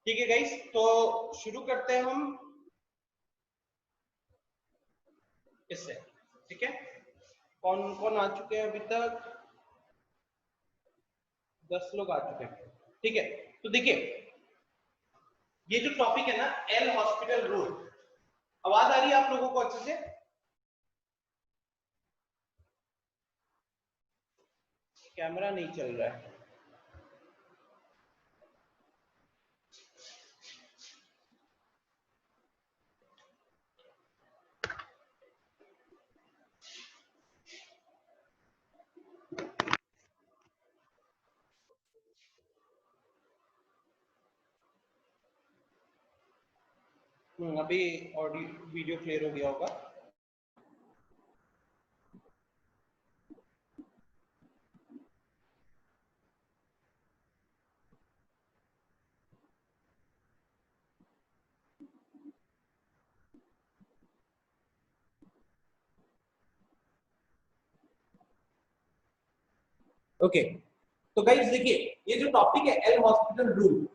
ठीक है गाइस, तो शुरू करते हैं हम इससे। ठीक है, कौन कौन आ चुके हैं अभी तक? 10 लोग आ चुके हैं। ठीक है, तो देखिए ये जो टॉपिक है ना, एल हॉस्पिटल रूल। आवाज आ रही है आप लोगों को अच्छे से? कैमरा नहीं चल रहा है। अभी ऑडियो वीडियो क्लियर हो गया होगा। ओके, तो गाइस देखिए ये जो टॉपिक है एल हॉस्पिटल रूल,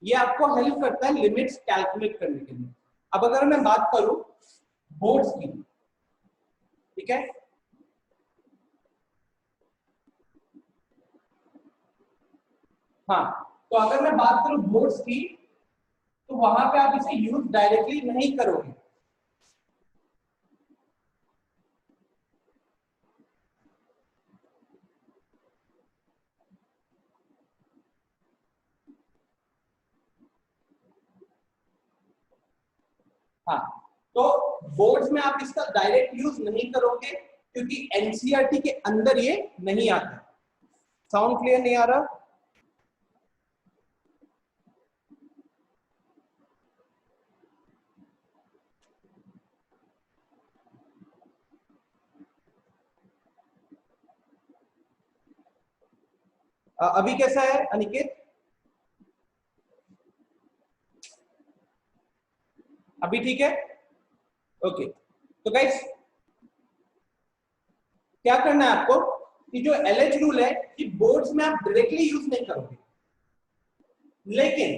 ये आपको हेल्प करता है लिमिट्स कैलकुलेट करने के लिए। अब अगर मैं बात करूं बोर्ड्स की, ठीक है, हाँ, तो अगर मैं बात करूं बोर्ड्स की, तो वहां पे आप इसे यूज डायरेक्टली नहीं करोगे। हाँ, तो बोर्ड्स में आप इसका डायरेक्ट यूज नहीं करोगे क्योंकि एनसीईआरटी के अंदर ये नहीं आता। साउंड क्लियर नहीं आ रहा? अभी कैसा है अनिकेत? अभी ठीक है? ओके, तो गाइस क्या करना है आपको कि जो एलएच रूल है कि बोर्ड्स में आप डायरेक्टली यूज नहीं करोगे, लेकिन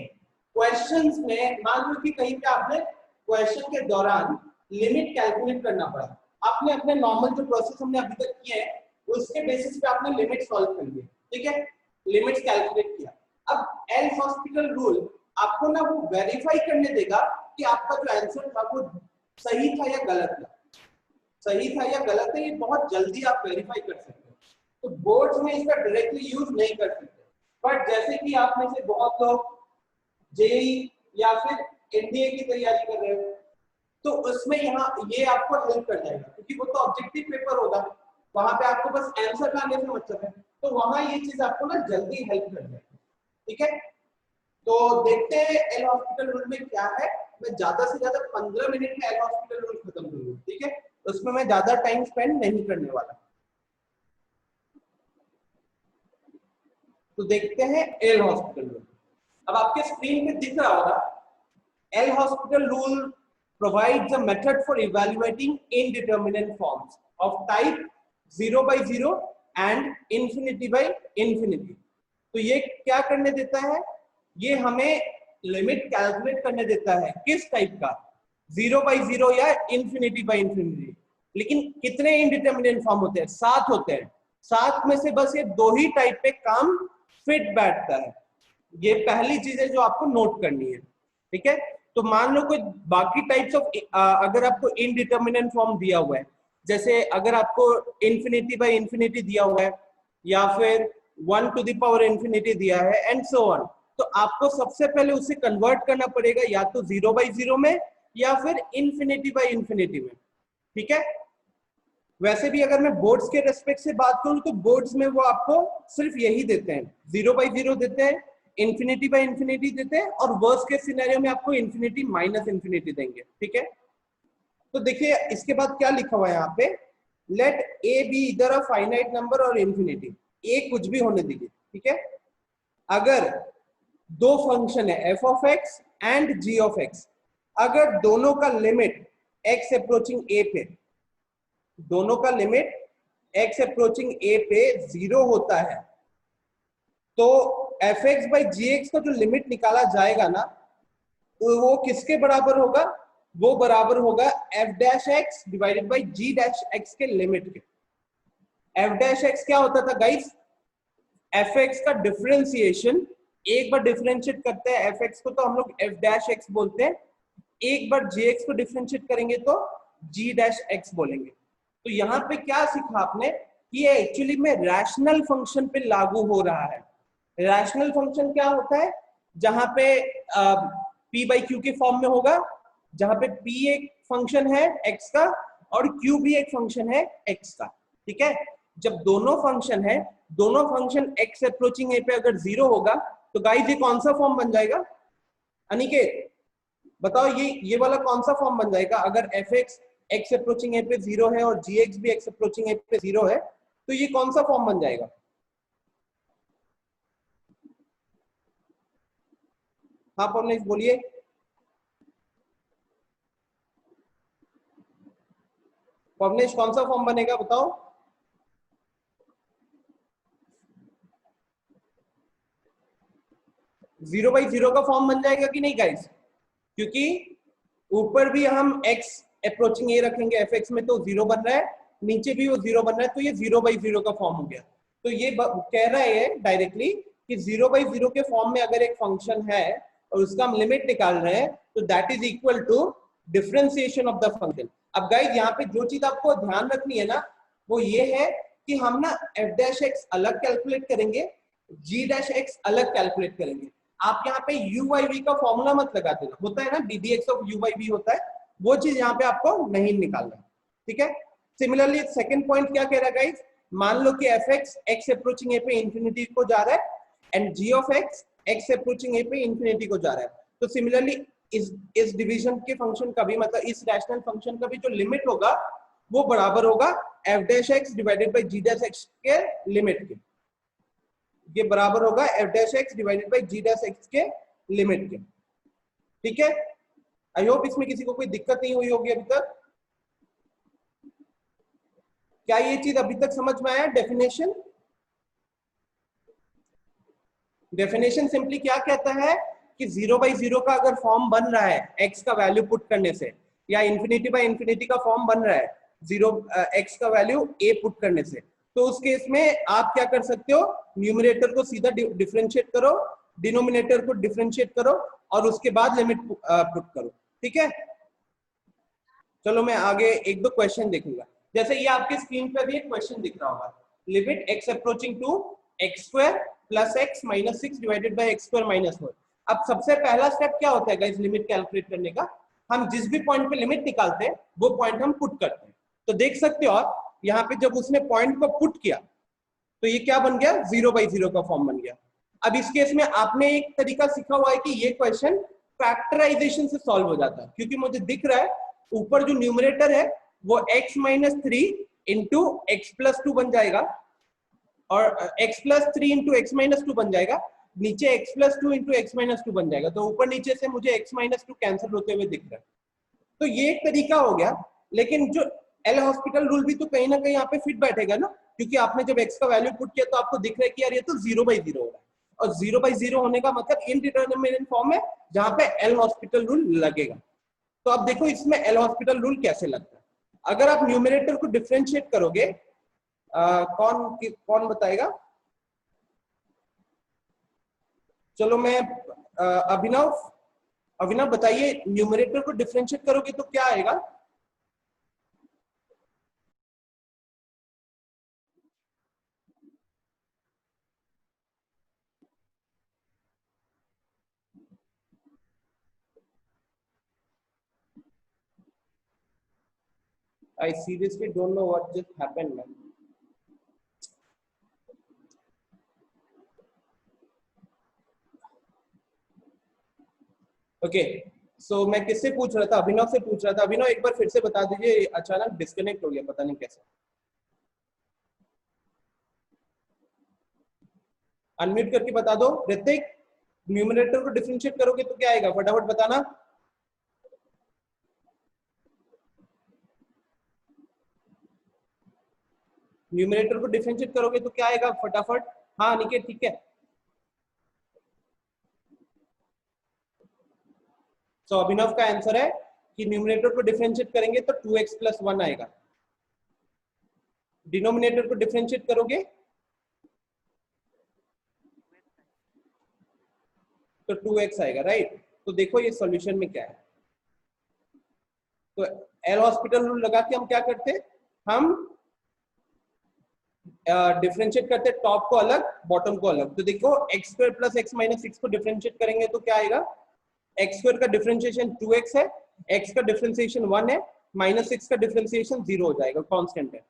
क्वेश्चंस में मान लो कि कहीं पे आपने क्वेश्चन के दौरान लिमिट कैलकुलेट करना पड़ा, आपने अपने नॉर्मल जो प्रोसेस हमने अभी तक किया है उसके बेसिस पे आपने लिमिट सॉल्व कर लिया, ठीक है, लिमिट्स कैलकुलेट किया। अब एल हॉस्पिटल रूल आपको ना वो वेरीफाई करने देगा कि आपका जो आंसर था वो सही था या गलत था। सही था या गलत है ये बहुत जल्दी आप वेरीफाई कर सकते हो। तो बोर्ड्स में इसका डायरेक्टली यूज नहीं कर सकते, बट जैसे कि आप में से बहुत लोग जेई या फिर एनडीए की तैयारी कर रहे हो, तो उसमें यहाँ ये आपको हेल्प कर जाएगा क्योंकि वो तो ऑब्जेक्टिव पेपर होगा, वहां पे आपको बस आंसर लाने से मतलब है, तो वहां ये चीज आपको ना जल्दी हेल्प कर जाएगी। ठीक है, तो देखते हैं एल हॉस्पिटल रूल में क्या है। मैं ज्यादा से ज्यादा 15 मिनट में एल हॉस्पिटल रूल खत्म करूंगा, ठीक है, उसमें मैं ज्यादा टाइम स्पेंड नहीं करने वाला। तो देखते हैं एल हॉस्पिटल रूल। अब आपके स्क्रीन पे दिख रहा होगा L hospital rule provides a method for evaluating indeterminate forms of type 0 by 0 and infinity by infinity। तो ये क्या करने देता है? ये हमें लिमिट कैलकुलेट करने देता है किस टाइप का, 0 by 0 या infinity by infinity। लेकिन कितने इंडिटर्मिनेट फॉर्म होते हैं? 7 होते हैं। 7 में से बस ये 2 ही टाइप पे काम फिट बैठता है। ये पहली चीज है जो आपको नोट करनी है, ठीक है। तो मान लो कोई बाकी टाइप्स ऑफ अगर आपको इनडिटर्मिनेंट फॉर्म दिया हुआ है, जैसे अगर आपको इन्फिनिटी बाय इन्फिनिटी दिया हुआ है या फिर 1 टू द पावर इन्फिनिटी दिया है एंड सो ऑन, तो आपको सबसे पहले उसे कन्वर्ट करना पड़ेगा या तो 0 बाई 0 में या फिर इन्फिनिटी बाय इन्फिनिटी में, ठीक है। वैसे भी अगर मैं बोर्ड्स के रेस्पेक्ट से बात करूं तो बोर्ड्स में वो आपको सिर्फ यही देते हैं, 0 बाई 0 देते हैं, इन्फिनिटी बाय इन्फिनिटी देते हैं और वर्स्ट केस सिनेरियो में आपको इन्फिनिटी माइनस इन्फिनिटी देंगे, ठीक है। तो देखिए इसके बाद क्या लिखा हुआ है यहाँ पे, लेट ए बी इधर अ फाइनाइट नंबर और इन्फिनिटी, ए कुछ भी होने दीजिए, ठीक है। अगर दो फंक्शन है f of x and g of x, अगर दोनों का लिमिट एक्स अप्रोचिंग ए पे, दोनों का लिमिट एक्स अप्रोचिंग ए पे 0 होता है, तो f x by g x का जो लिमिट निकाला जाएगा ना, तो वो किसके बराबर होगा? वो बराबर होगा f dash x divided by g dash x के लिमिट के। एफ डैश एक्स क्या होता था गाइस? एफ एक्स का डिफरेंशिएशन, एक बार डिफरेंशिएट करते हैं एफ एक्स को तो हम लोग एफ डैश एक्स बोलते हैं, एक बार जी एक्स को डिफरेंशिएट करेंगे तो जी डैश एक्स बोलेंगे। तो यहाँ पे क्या सीखा आपने कि ये एक्चुअली में रैशनल फंक्शन पे लागू हो रहा है। रैशनल फंक्शन क्या होता है? जहां पे p बाई क्यू के फॉर्म में होगा, जहां पे p एक फंक्शन है x का और q भी एक फंक्शन है x का। ठीक है, जब दोनों फंक्शन है, दोनों फंक्शन x अप्रोचिंग a पे अगर जीरो होगा तो गाइस ये कौन सा फॉर्म बन जाएगा? अनिकेत बताओ, ये वाला कौन सा फॉर्म बन जाएगा? अगर F x x approaching a पे जीरो है और जी एक्स भी एक्स अप्रोचिंग ए पे जीरो है, तो ये कौन सा फॉर्म बन जाएगा? हाँ पवनेश बोलिए। पवनेश कौन सा फॉर्म बनेगा बताओ? जीरो बाई जीरो का फॉर्म बन जाएगा कि नहीं गाइस? क्योंकि ऊपर भी हम x अप्रोचिंग ए रखेंगे एफ एक्स में तो जीरो बन रहा है, नीचे भी वो जीरो बन रहा है, तो ये जीरो बाई जीरो का फॉर्म हो गया। तो ये कह रहा है डायरेक्टली कि जीरो बाई जीरो के फॉर्म में अगर एक फंक्शन है और उसका हम लिमिट निकाल रहे हैं तो that is equal to differentiation of the function. अब गाइस यहाँ पे जो चीज आपको ध्यान रखनी है ना, वो ये है कि हम ना एफ डैश एक्स अलग कैलकुलेट करेंगे, जी डैश एक्स अलग कैलकुलेट करेंगे। आप यहाँ पे यू वाई वी का फॉर्मूला मत लगा देना, होता है ना d d x of u by v होता है, वो चीज यहाँ पे आपको नहीं निकालना है। ठीक है, सिमिलरली सेकंड पॉइंट क्या कह रहा है गाइस? मान लो कि f x x approaching a पे इंफिनिटी को जा रहा है and g of x x approaching a पे इंफिनिटी को जा रहा है। तो सिमिलरली इस डिवीजन के फंक्शन का भी, मतलब इस रैशनल फंक्शन का भी जो लिमिट होगा वो बराबर होगा f dash x divided by g dash x के लिमिट के। ये बराबर होगा f dash x divided by g dash x के लिमिट के। ठीक है, आई होप इसमें किसी को कोई दिक्कत नहीं हुई होगी अभी तक। क्या ये चीज अभी तक समझ में आया? डेफिनेशन, डेफिनेशन सिंपली क्या कहता है कि जीरो बाई जीरो का अगर फॉर्म बन रहा है एक्स का वैल्यू पुट करने से, या इन्फिनिटी बाई इन्फिनिटी का फॉर्म बन रहा है जीरो एक्स का वैल्यू ए पुट करने से, तो उस केस में आप क्या कर सकते हो? न्यूमरेटर को सीधा डिफरेंशिएट करो, डिनोमिनेटर को डिफरेंशिएट करो और उसके बाद लिमिट पुट करो। ठीक है, चलो मैं आगे एक दो क्वेश्चन देखूंगा। जैसे ये आपके स्क्रीन पे भी एक क्वेश्चन दिख रहा होगा, limit x approaching to x square plus x minus six divided by x square minus four. अब सबसे पहला स्टेप क्या होता है गाइस लिमिट कैलकुलेट करने का? हम जिस भी पॉइंट पे लिमिट निकालते हैं वो पॉइंट हम पुट करते हैं। तो देख सकते हो आप यहाँ पे जब उसने पॉइंट को पुट किया तो ये क्या बन गया? जीरो बाई जीरो का फॉर्म बन गया। अब इस केस में आपने एक तरीका सीखा हुआ है कि ये क्वेश्चन फैक्टराइजेशन से सॉल्व हो जाता है, क्योंकि मुझे दिख रहा है ऊपर जो न्यूमरेटर है वो x minus three into x plus two बन जाएगा और x plus three into x minus two बन जाएगा, नीचे x plus two into x minus two बन जाएगा। तो ऊपर नीचे से मुझे x माइनस टू कैंसिल होते हुए दिख रहा है। तो ये एक तरीका हो गया, लेकिन जो एल हॉस्पिटल रूल भी तो कहीं ना कहीं यहाँ पे फिट बैठेगा ना, क्योंकि आपने जब x का वैल्यू पुट किया तो आपको दिख रहा है कि यार ये तो जीरो बाई जीरो हो रहा है, और जीरो बाई जीरो होने का मतलब इनडिटरमिनेट फॉर्म है जहां पे एल हॉस्पिटल रूल लगेगा। तो अब देखो इसमें एल हॉस्पिटल रूल कैसे लगता है। अगर आप न्यूमरेटर को डिफरेंशिएट करोगे, कौन बताएगा? चलो मैं अभिनव, अभिनव बताइए, न्यूमरेटर को डिफरेंशिएट करोगे तो क्या आएगा? I seriously don't know what just happened, man. Okay, so मैं किससे पूछ रहा था? अभिनव से पूछ रहा था। अभिनव एक बार फिर से बता दीजिए, अचानक डिस्कनेक्ट हो गया, पता नहीं कैसे। अनम्यूट करके बता दो। ऋतिक, न्यूमरेटर को डिफरेंशिएट करोगे तो क्या आएगा? फटाफट बताना। न्यूमरेटर को डिफरेंशिएट करोगे तो क्या आएगा? फटाफट। हाँ निकेत ठीक है। सो अभिनव का आंसर है कि न्यूमरेटर को डिफरेंशिएट करेंगे तो 2x प्लस 1 आएगा, डिनोमिनेटर को डिफरेंशिएट करोगे तो 2x आएगा, राइट। तो देखो ये सॉल्यूशन में क्या है, तो एल हॉस्पिटल रूल लगा के हम क्या करते, हम डिफरेंशिएट करते टॉप को अलग बॉटम को अलग। तो देखो x square plus x minus 6 को डिफरेंशिएट करेंगे तो क्या आएगा, एक्स स्क्वायर का डिफरेंशिएशन 2x है, x का डिफरेंशिएशन 1 है, माइनस 6 का डिफरेंशिएशन 0 हो जाएगा, कांस्टेंट है।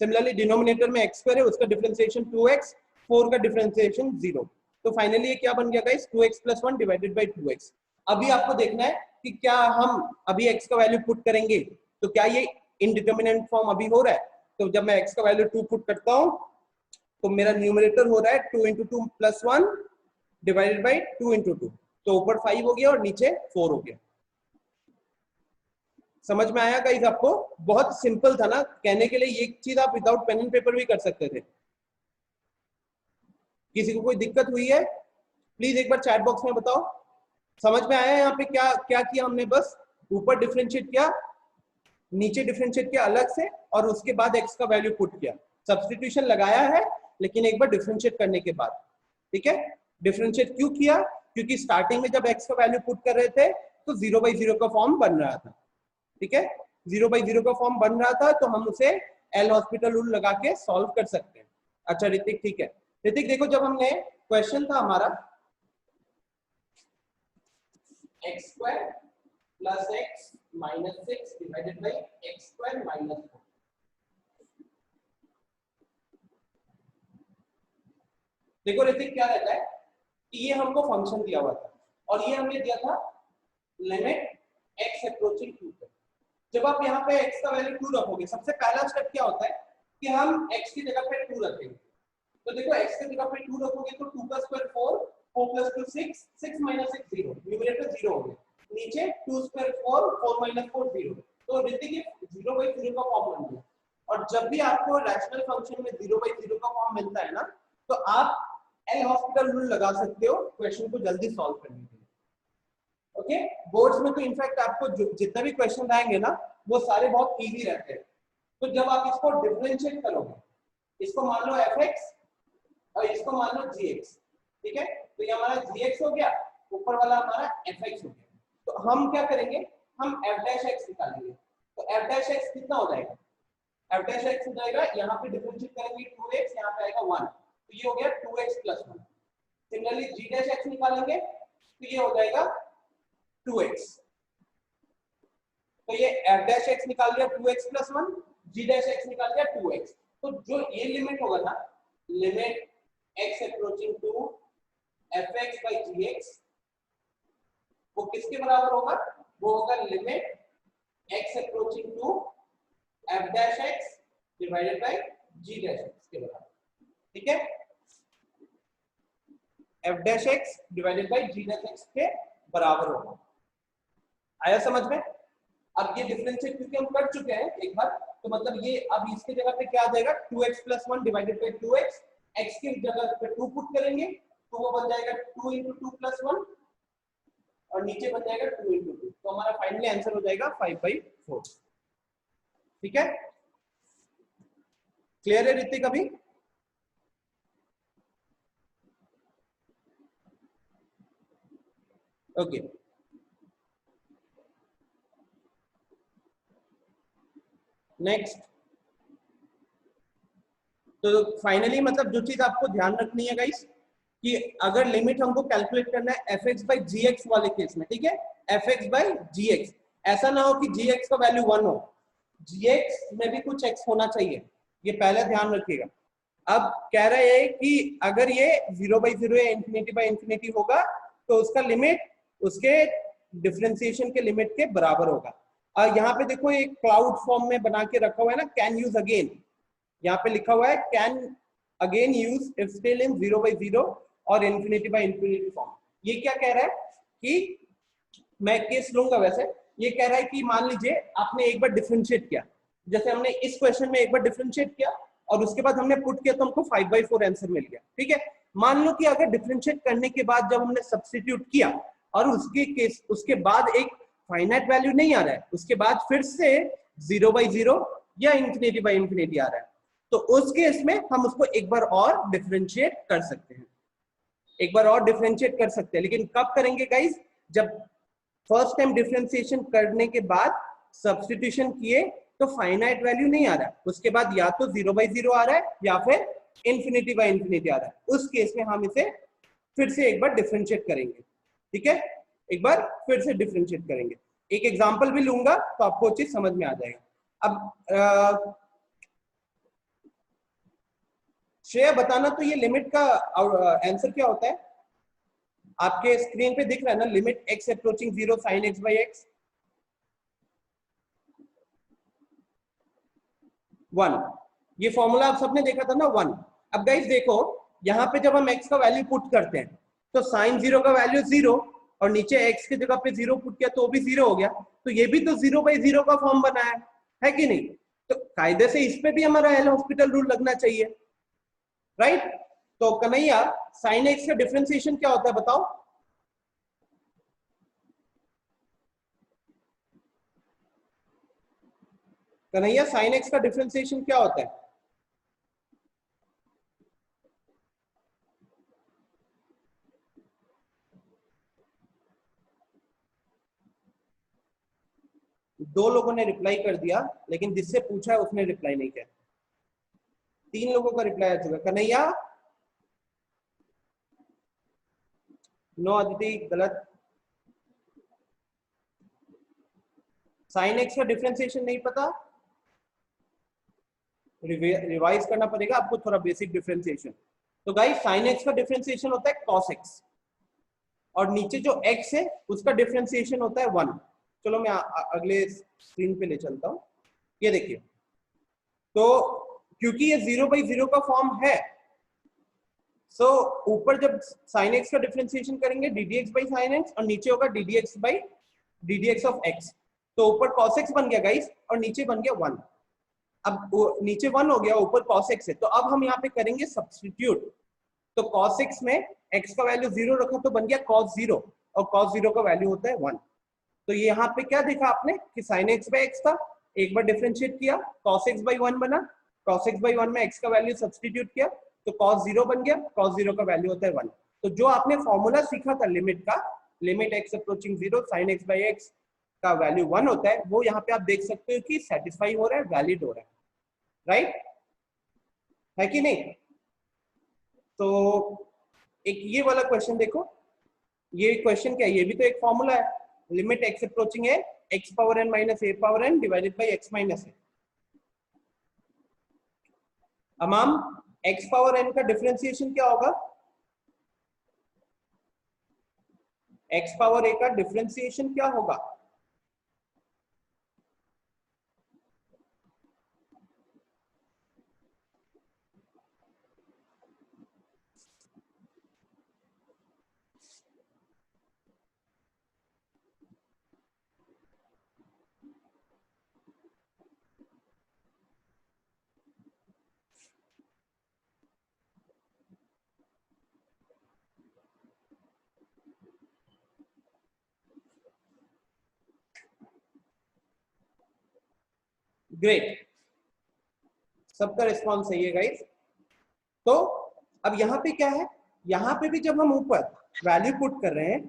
सिमिलरली डिनोमिनेटर में x स्क्वायर है, उसका डिफरेंशिएशन 2x, 4 का डिफरेंशिएशन 0। तो फाइनली ये क्या बन गया guys, 2x plus 1 divided by 2x। अभी आपको देखना है कि क्या हम अभी x का वैल्यू पुट करेंगे तो क्या ये इनडिटरमिनेंट फॉर्म अभी हो रहा है। तो जब मैं x का वैल्यू 2 पुट करता हूं तो मेरा न्यूमरेटर हो रहा है 2 × 2 प्लस 1 डिवाइडेड बाई 2 × 2, तो ऊपर 5 हो गया और नीचे 4 हो गया। समझ में आया गाइस आपको, बहुत सिंपल था ना कहने के लिए, ये चीज आप विदाउट पेन एंड पेपर भी कर सकते थे। किसी को कोई दिक्कत हुई है प्लीज एक बार चैट बॉक्स में बताओ। समझ में आया यहाँ पे क्या क्या किया हमने, बस ऊपर डिफरेंशिएट किया, नीचे डिफरेंशिएट किया अलग से, और उसके बाद x का वैल्यू पुट किया। सब्स्टिट्यूशन लगाया है लेकिन एक बार डिफरेंशिएट करने के बाद, ठीक है। डिफरेंशिएट क्यों किया, क्योंकि स्टार्टिंग में जब x का वैल्यू पुट कर रहे थे तो 0/0 का फॉर्म बन रहा था, ठीक है। 0/0 का फॉर्म बन रहा था तो हम उसे एल हॉस्पिटल रूल लगा के सॉल्व कर सकते हैं। अच्छा ऋतिक, ठीक है। ऋतिक देखो, जब हमने क्वेश्चन था हमारा x square plus x minus 6 divided by x square minus 4। देखो ऋतिक क्या रहता है कि ये हमको फंक्शन दिया हुआ था और ये हमने दिया था लिमिट x अप्रोचिंग 2 पे। जब आप यहाँ पे x का वैल्यू 2 रखोगे, सबसे पहला स्टेप क्या होता है कि हम x की जगह पे 2 रखेंगे। तो देखो x की जगह पे 2 रखोगे तो 2 का स्क्वायर 4, 4 प्लस 2 6, 6 माइनस 6 0, न्यूमरेटर 0 हो गया। नीचे 2 स्क्वायर 4, 4 माइनस 4 0। तो ऋतिक ये 0/0 का फॉर्म बन गया। और जब भी आपको रैशनल फंक्शन में 0/0 का फॉर्म मिलता है ना, तो आप एल हॉस्पिटल रूल लगा सकते हो क्वेश्चन को जल्दी सॉल्व करने के लिए। ओके, बोर्ड्स में तो इनफैक्ट आपको जितने भी क्वेश्चन आएंगे ना वो सारे बहुत इजी रहते हैं। तो जब आप इसको डिफरेंशिएट करोगे, इसको मान लो fx और इसको मान लो gx, ठीक है। तो ये हमारा gx हो गया, ऊपर वाला हमारा fx हो गया। तो हम क्या करेंगे, हम f'(x) निकालेंगे। तो f'(x) कितना हो जाएगा, f'(x) हो जाएगा, यहाँ पे डिफरेंशिएट करेंगे 2x, यहाँ पे आएगा 1, तो ये हो गया 2x प्लस 1। सिमिलरली g'(x) निकालेंगे तो ये हो जाएगा 2x। तो ये f'(x) निकाल लिया 2x प्लस 1, g'(x) निकाल लिया 2x। तो जो ये लिमिट होगा ना, limit x approaching to fx by gx, वो किसके बराबर होगा, वो होगा limit x approaching to f'(x) divided by g'(x) के बराबर, ठीक है। f'(x) डिवाइडेड बाय g'(x) के बराबर होगा। आया समझ में। अब ये डिफरेंशिएट क्योंकि हम कर चुके हैं एक बार, तो मतलब ये अब इसकी जगह पे क्या आ जाएगा, 2x plus 1 divided by 2x, x की जगह पे 2 पुट करेंगे तो वो बन जाएगा 2 × 2 प्लस 1 और नीचे बन जाएगा 2 × 2। तो हमारा फाइनली आंसर हो जाएगा 5/4, ठीक है। क्लियर है ऋतिक अभी। Okay next. तो फाइनली मतलब जो चीज आपको ध्यान रखनी है गाइस कि अगर लिमिट हमको कैलकुलेट करना है fx by gx वाले केस में, ठीक है, fx by gx, ऐसा ना हो कि gx का वैल्यू 1 हो, gx में भी कुछ x होना चाहिए, ये पहले ध्यान रखिएगा। अब कह रहे हैं कि अगर ये 0/0 या ∞/∞ होगा तो उसका लिमिट उसके डिफरेंशिएशन के लिमिट के बराबर होगा। और यहाँ पे देखो एक क्लाउड फॉर्म में बना के रखा हुआ है ना, कैन यूज अगेन, यहाँ पे लिखा हुआ है can again use if still in 0/0 और ∞/∞ फॉर्म। ये क्या कह रहा है कि मैं केस लूंगा, वैसे ये कह रहा है कि मान लीजिए आपने एक बार डिफरेंशिएट किया, जैसे हमने इस क्वेश्चन में एक बार डिफरेंशिएट किया और उसके बाद हमने पुट किया तो हमको 5/4 आंसर मिल गया, ठीक है। मान लो कि अगर डिफरेंशिएट करने के बाद जब हमने सब्स्टिट्यूट किया और उसके बाद एक फाइनाइट वैल्यू नहीं आ रहा है, उसके बाद फिर से 0/0 या ∞/∞ आ रहा है, तो उस केस में हम उसको एक बार और डिफरेंशिएट कर सकते हैं, एक बार और डिफरेंशिएट कर सकते हैं। लेकिन कब करेंगे गाइस? जब फर्स्ट टाइम डिफरेंशिएशन करने के बाद सब्स्टिट्यूशन किए तो फाइनाइट वैल्यू नहीं आ रहा है, उसके बाद या तो 0/0 आ रहा है या फिर ∞/∞ आ रहा है, उस केस में हम इसे फिर से एक बार डिफरेंशिएट करेंगे। ठीक है, एक बार फिर से डिफरेंशिएट करेंगे। एक एग्जांपल भी लूंगा तो आपको चीज समझ में आ जाएगा। अब श्रेया बताना, तो ये लिमिट का आंसर क्या होता है? आपके स्क्रीन पे दिख रहा है ना, limit x approaching 0 sin x/x 1। ये फॉर्मूला आप सबने देखा था ना, 1। अब गाइस देखो, यहाँ पे जब हम x का वैल्यू पुट करते हैं तो sin 0 का वैल्यू 0 और नीचे x की जगह पे 0 पुट किया तो भी 0 हो गया, तो ये भी तो 0/0 का फॉर्म बना है कि नहीं? तो कायदे से इस पे भी हमारा एल हॉस्पिटल रूल लगना चाहिए, राइट? तो कन्हैया, sin x का डिफरेंशिएशन क्या होता है बताओ? कन्हैया, sin x का डिफरेंशिएशन क्या होता है? दो लोगों ने रिप्लाई कर दिया, लेकिन जिससे पूछा है उसने रिप्लाई नहीं किया। 3 लोगों का रिप्लाई आ चुका। कन्हैया, नो, अदिति गलत। sin x का डिफरेंशिएशन नहीं पता? रिवाइज करना पड़ेगा आपको थोड़ा बेसिक डिफरेंशिएशन। तो गाइस, sin x का डिफरेंशिएशन होता है cos x, और नीचे जो x है उसका डिफरेंशिएशन होता है 1। चलो मैं अगले स्क्रीन पे ले चलता हूं। ये देखिए, तो क्योंकि ये 0/0 का फॉर्म है, सो ऊपर जब sin x का डिफरेंशिएशन करेंगे ddx/sin x और नीचे होगा ddx of x, तो ऊपर cos x बन गया गाइस और नीचे बन गया 1। अब नीचे 1 हो गया, ऊपर cos x है, तो अब हम यहाँ पे करेंगे सब्स्टिट्यूट। तो cos x में x का वैल्यू 0 रखा तो बन गया cos 0, और cos 0 का वैल्यू होता है 1। तो ये यहाँ पे क्या देखा आपने कि sin x/x था, एक बार डिफरेंशिएट किया cos x/1 बना, cos x/1 में x का वैल्यू सब्स्टिट्यूट किया तो cos 0 बन गया, cos 0 का वैल्यू होता है 1। तो जो आपने फॉर्मूला सीखा था लिमिट का, limit x approaching 0 sin x/x का वैल्यू 1 होता है, वो यहाँ पे आप देख सकते हो कि सेटिस्फाई हो रहा है, वैलिड हो रहा है, राइट है कि नहीं? तो एक ये वाला क्वेश्चन देखो, ये क्वेश्चन क्या है? ये भी तो एक फॉर्मूला है, लिमिट x अप्रोचिंग है x power n minus a power n divided by x minus a। अमाम, x power n का डिफरेंशिएशन क्या होगा? x पावर a का डिफरेंशिएशन क्या होगा? ग्रेट, सबका रिस्पॉन्स सही है गाइस। तो अब यहाँ पे क्या है, यहाँ पे भी जब हम ऊपर वैल्यू पुट कर रहे हैं,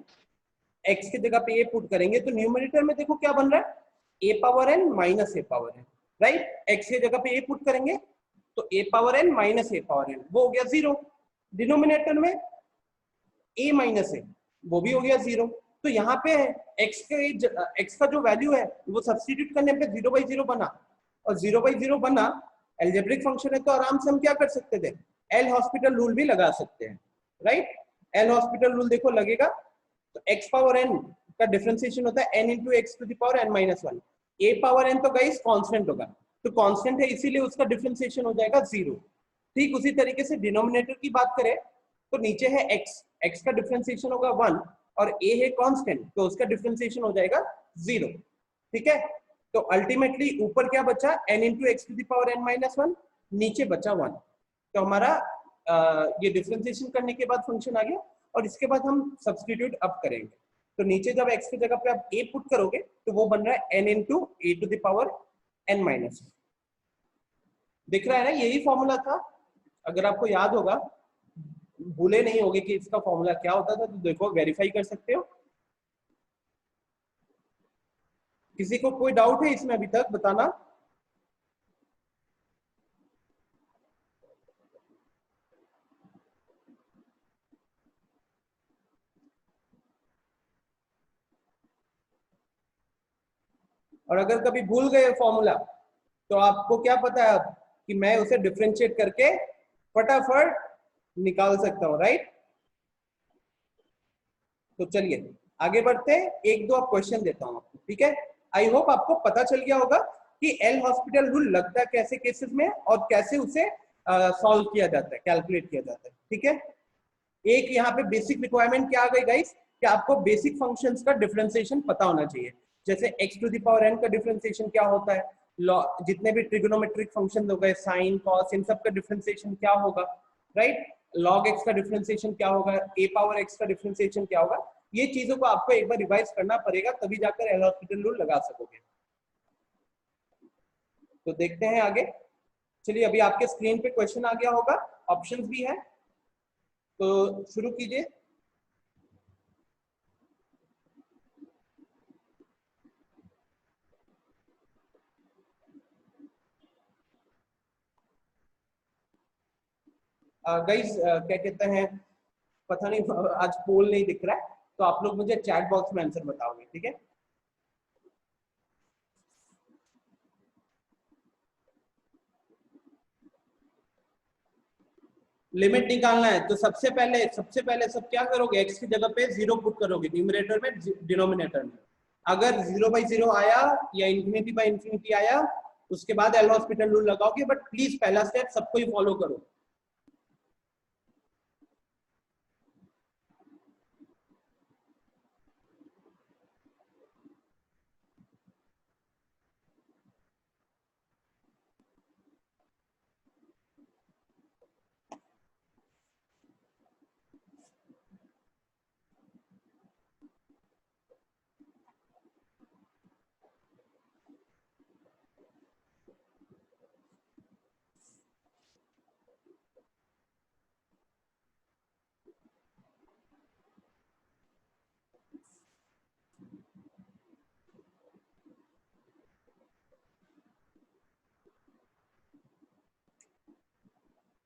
x की जगह पे a पुट करेंगे तो न्यूमरेटर में देखो क्या बन रहा है, a power n minus a power n, right? x की जगह पे a पुट करेंगे तो a power n minus a power n, वो हो गया 0। डिनोमिनेटर में a माइनस a, वो भी हो गया 0। तो यहाँ पे x का जो वैल्यू है वो सब्स्टिट्यूट करने पे 0/0 बना, और 0/0 बना एल्जेब्रिक फंक्शन है, तो आराम से हम क्या कर सकते थे, एल हॉस्पिटल रूल भी लगा सकते हैं, राइट? एल हॉस्पिटल रूल देखो लगेगा, तो x पावर n का डिफरेंशिएशन होता है n into x to the power n minus 1। a power n तो गाइस कांस्टेंट होगा, तो कांस्टेंट है इसीलिए उसका डिफरेंशिएशन हो जाएगा 0। ठीक उसी तरीके से डिनोमिनेटर की बात करें तो नीचे है x का डिफरेंशिएशन होगा 1 और a है कांस्टेंट, तो उसका डिफरेंशिएशन हो जाएगा 0। ठीक है, तो अल्टीमेटली ऊपर क्या बचा, n into x to the power n minus 1, नीचे बचा 1। तो हमारा ये डिफरेंशिएशन करने के बाद फंक्शन आ गया, और इसके बाद हम सब्स्टिट्यूट अब करेंगे। तो नीचे जब x की जगह पे आप a पुट करोगे तो वो बन रहा है n into a to the power n minus. दिख रहा है ना, यही फॉर्मूला था, अगर आपको याद होगा, भूले नहीं होगे कि इसका फॉर्मूला क्या होता था, तो देखो वेरीफाई कर सकते हो। किसी को कोई डाउट है इसमें अभी तक, बताना। और अगर कभी भूल गए फॉर्मूला तो आपको क्या पता है कि मैं उसे डिफरेंशिएट करके फटाफट निकाल सकता हूं, राइट। तो चलिए आगे बढ़ते हैं, एक दो क्वेश्चन देता हूं आपको, ठीक है। आई होप आपको पता चल गया होगा कि एल हॉस्पिटल रूल लगता है कैसे केसेस में और कैसे उसे सॉल्व किया जाता है, कैलकुलेट किया जाता है, ठीक है। एक यहाँ पे बेसिक रिक्वायरमेंट क्या आ गई गाइस, कि आपको बेसिक फंक्शंस का डिफरेंशिएशन पता होना चाहिए। जैसे x to the power n का डिफरेंशिएशन क्या होता है, जितने भी ट्रिगोनोमेट्रिक फंक्शन हो गए, साइन कॉस, इन सब का डिफरेंशिएशन क्या होगा, राइट। log x का डिफरेंशिएशन क्या होगा, a पावर x का डिफरेंशिएशन क्या होगा, ये चीजों को आपको एक बार रिवाइज करना पड़ेगा, तभी जाकर एल हॉस्पिटल रूल लगा सकोगे। तो देखते हैं आगे। चलिए अभी आपके स्क्रीन पे क्वेश्चन आ गया होगा, ऑप्शंस भी है, तो शुरू कीजिए। गाइस क्या कहते हैं, पता नहीं आज पोल नहीं दिख रहा है, तो आप लोग मुझे चैट बॉक्स में आंसर बताओगे, ठीक है। लिमिट निकालना है तो सबसे पहले सब क्या करोगे, x की जगह पे 0 पुट करोगे न्यूमरेटर में, डिनोमिनेटर में। अगर 0/0 आया या इंफिनिटी आया, उसके बाद एल हॉस्पिटल रूल लगाओगे, बट प्लीज पहला स्टेप सबको ही फॉलो करो।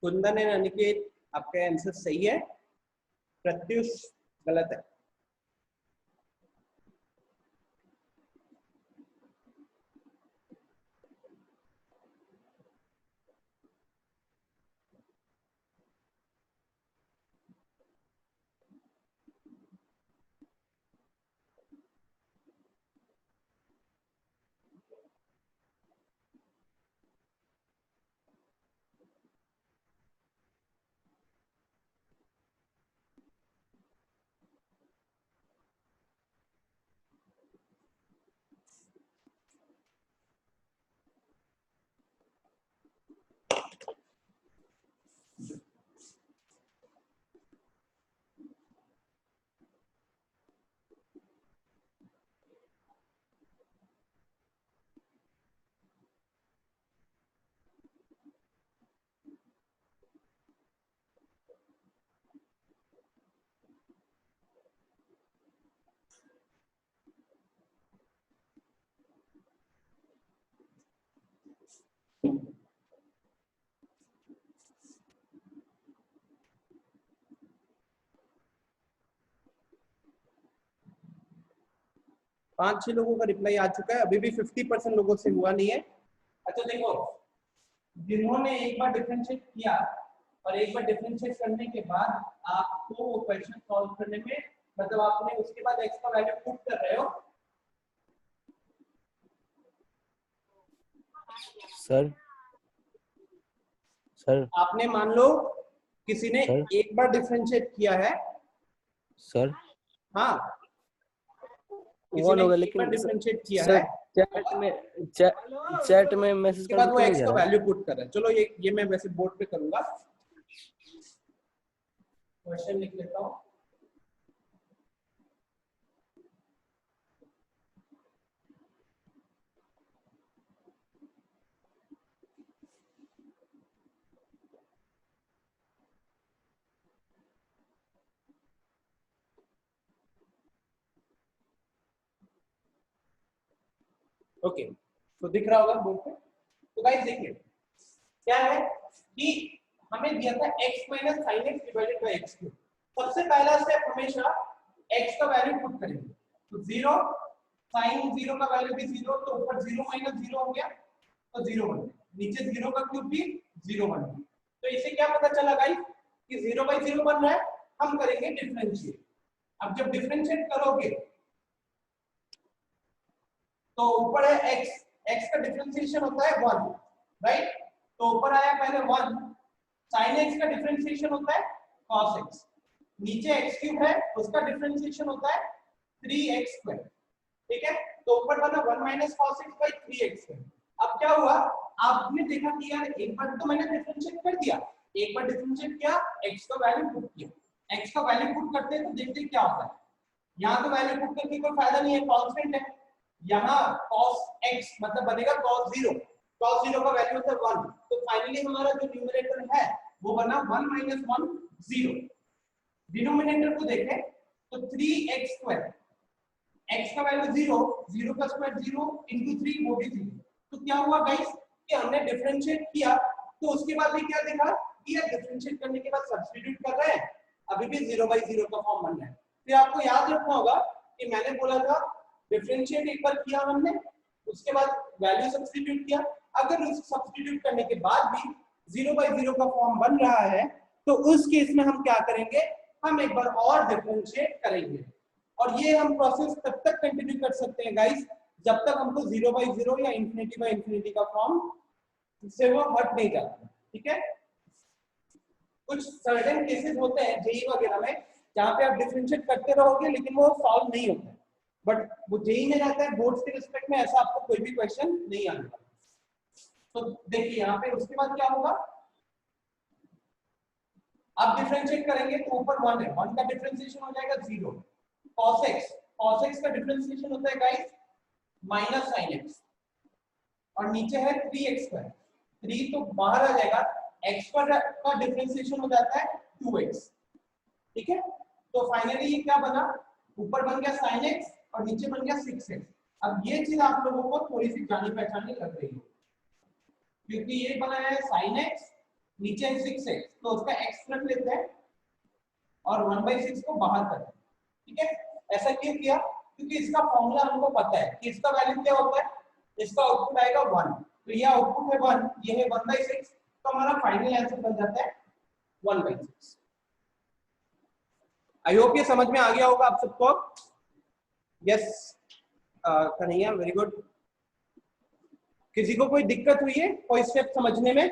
कुंदन एंड अनिकेत, आपका आंसर सही है, प्रत्युष गलत है। पांच छह लोगों का रिप्लाई आ चुका है, अभी भी 50% लोगों से हुआ नहीं है। अच्छा देखो, जिन्होंने एक बार डिफरेंशिएट किया और एक बार डिफरेंशिएट करने के बाद आपको वो क्वेश्चन सॉल्व करने में, मतलब आपने उसके बाद x का वैल्यू पुट कर रहे हो। सर आपने मान लो किसी ने एक बार डिफरेंशिएट किया है सर, हाँ, किसी वन ने होगा, एक लेकिन बार डिफरेंशिएट किया सर है, चैट में मैसेज उसके करने बाद को वो नहीं x जा का रहा है। वैल्यू पुट कर रहा है। चलो ये मैं वैसे बोर्ड पे करूंगा, क्वेश्चन लिख लेता हूँ। ओके, तो दिख रहा होगा बोर्ड पे। तो गाइस देखिए क्या है कि हमें दिया था x minus sine x divided by x cube. सबसे पहला स्टेप हमेशा x का वैल्यू पुट करेंगे, तो 0 साइन 0 का वैल्यू भी 0, तो ऊपर 0 माइनस 0 हो गया तो 0 बन गया, नीचे 0 का क्यूब भी 0 बन गया। तो इसे क्या पता चला गाइस कि 0 बाई 0 बन रहा है, हम करेंगे डिफरेंशिएट। अब जब डिफरेंशिएट करोगे तो ऊपर है x, x का डिफरेंशिएशन होता है 1, राइट? तो ऊपर आया पहले 1, sin x का डिफरेंशिएशन होता है cos x, नीचे x क्यूब है उसका डिफरेंशिएशन होता है 3x स्क्वायर, ठीक है? तो ऊपर बना 1 minus cos x by 3x square. अब क्या हुआ, आपने देखा कि यार एक बार तो मैंने डिफरेंशिएट कर दिया, एक बार डिफरेंशिएट किया, x का वैल्यू पुट किया, x का वैल्यू पुट करते हैं तो देखते हैं क्या होता है। यहाँ तो वैल्यू पुट करके कोई फायदा नहीं है, कांस्टेंट है। यहाँ cos x मतलब बनेगा cos 0, cos 0 का वैल्यू होता है 1, तो फाइनली हमारा जो न्यूमरेटर है वो बना 1 माइनस 1 0। डिनोमिनेटर को देखें तो 3x स्क्वायर, x का वैल्यू 0, 0 का स्क्वायर 0 into 3 वो भी 0। तो क्या हुआ गाइस कि हमने डिफरेंशिएट किया तो उसके बाद भी क्या देखा कि यार डिफरेंशिएट करने के बाद सब्स्टिट्यूट कर रहे हैं, अभी भी 0 बाई 0 का फॉर्म बन रहा है। फिर आपको याद रखना होगा कि मैंने बोला था डिफरेंशिएट एक बार किया हमने, उसके बाद वैल्यू सब्स्टिट्यूट किया, अगर उस सब्स्टिट्यूट करने के बाद भी 0 बाई 0 का फॉर्म बन रहा है तो उस केस में हम क्या करेंगे, हम एक बार और डिफरेंशिएट करेंगे। और ये हम प्रोसेस तब तक कंटिन्यू कर सकते हैं गाइस जब तक हमको 0 बाई 0 या इंफिनिटी बाई इंफिनिटी का फॉर्म से वो हट नहीं जाता, ठीक है? कुछ सर्टेन केसेस होते हैं जेई वगैरह में जहां पे आप डिफरेंशिएट करते रहोगे लेकिन वो सॉल्व नहीं होता है, बट वो जेई में रहता है, बोर्ड्स के रिस्पेक्ट में ऐसा आपको कोई भी क्वेश्चन नहीं आएगा। तो देखिए यहाँ पे उसके बाद क्या होगा, आप डिफरेंशिएट करेंगे तो ऊपर 1 है, 1 का डिफरेंशिएशन हो जाएगा 0, cos x का डिफरेंशिएशन होता है गाइस माइनस sin x, और नीचे है 3x स्क्वायर, 3 तो बाहर आ जाएगा, x का डिफरेंशिएशन हो जाता है 2x, ठीक है? तो फाइनली ये क्या बना, ऊपर बन गया sin x और नीचे बन गया 6x। अब ये चीज आप लोगों को थोड़ी सी जानी पहचानी लग रही है क्योंकि ये बना है sin x, नीचे 6x, तो उसका x रख लेते हैं और 1/6 को बाहर कर दें, ठीक है? ऐसा क्यों किया, क्योंकि इसका फॉर्मूला हमको पता है कि इसका वैल्यू क्या होता है, इसका आउटपुट आएगा 1, तो ये आउटपुट है 1, ये है 1/6, तो हमारा फाइनल आंसर बन जाता है 1/6। आई होप ये समझ में आ गया होगा आप सबको। Yes Kanhaiya, very good. किसी को कोई दिक्कत हुई है कोई स्टेप समझने में?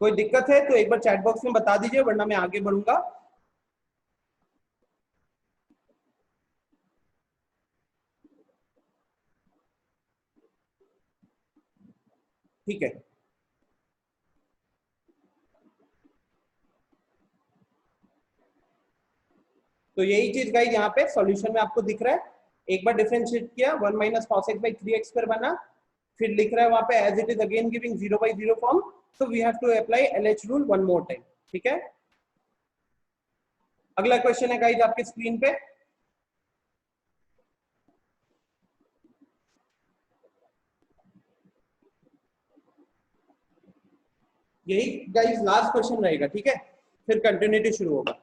कोई दिक्कत है तो एक बार चैट बॉक्स में बता दीजिए वरना मैं आगे बढ़ूंगा। ठीक है, तो यही चीज गाइस यहाँ पे सॉल्यूशन में आपको दिख रहा है। एक बार डिफरेंशिएट किया 1 minus cos x by 3x square बना, फिर लिख रहा है वहां पे as it is again giving 0 by 0 form, so we have to apply LH rule one more time, ठीक है? अगला क्वेश्चन है गाइस आपके स्क्रीन पे, यही गाइस लास्ट क्वेश्चन रहेगा, ठीक है? फिर कंटिन्यूटी शुरू होगा।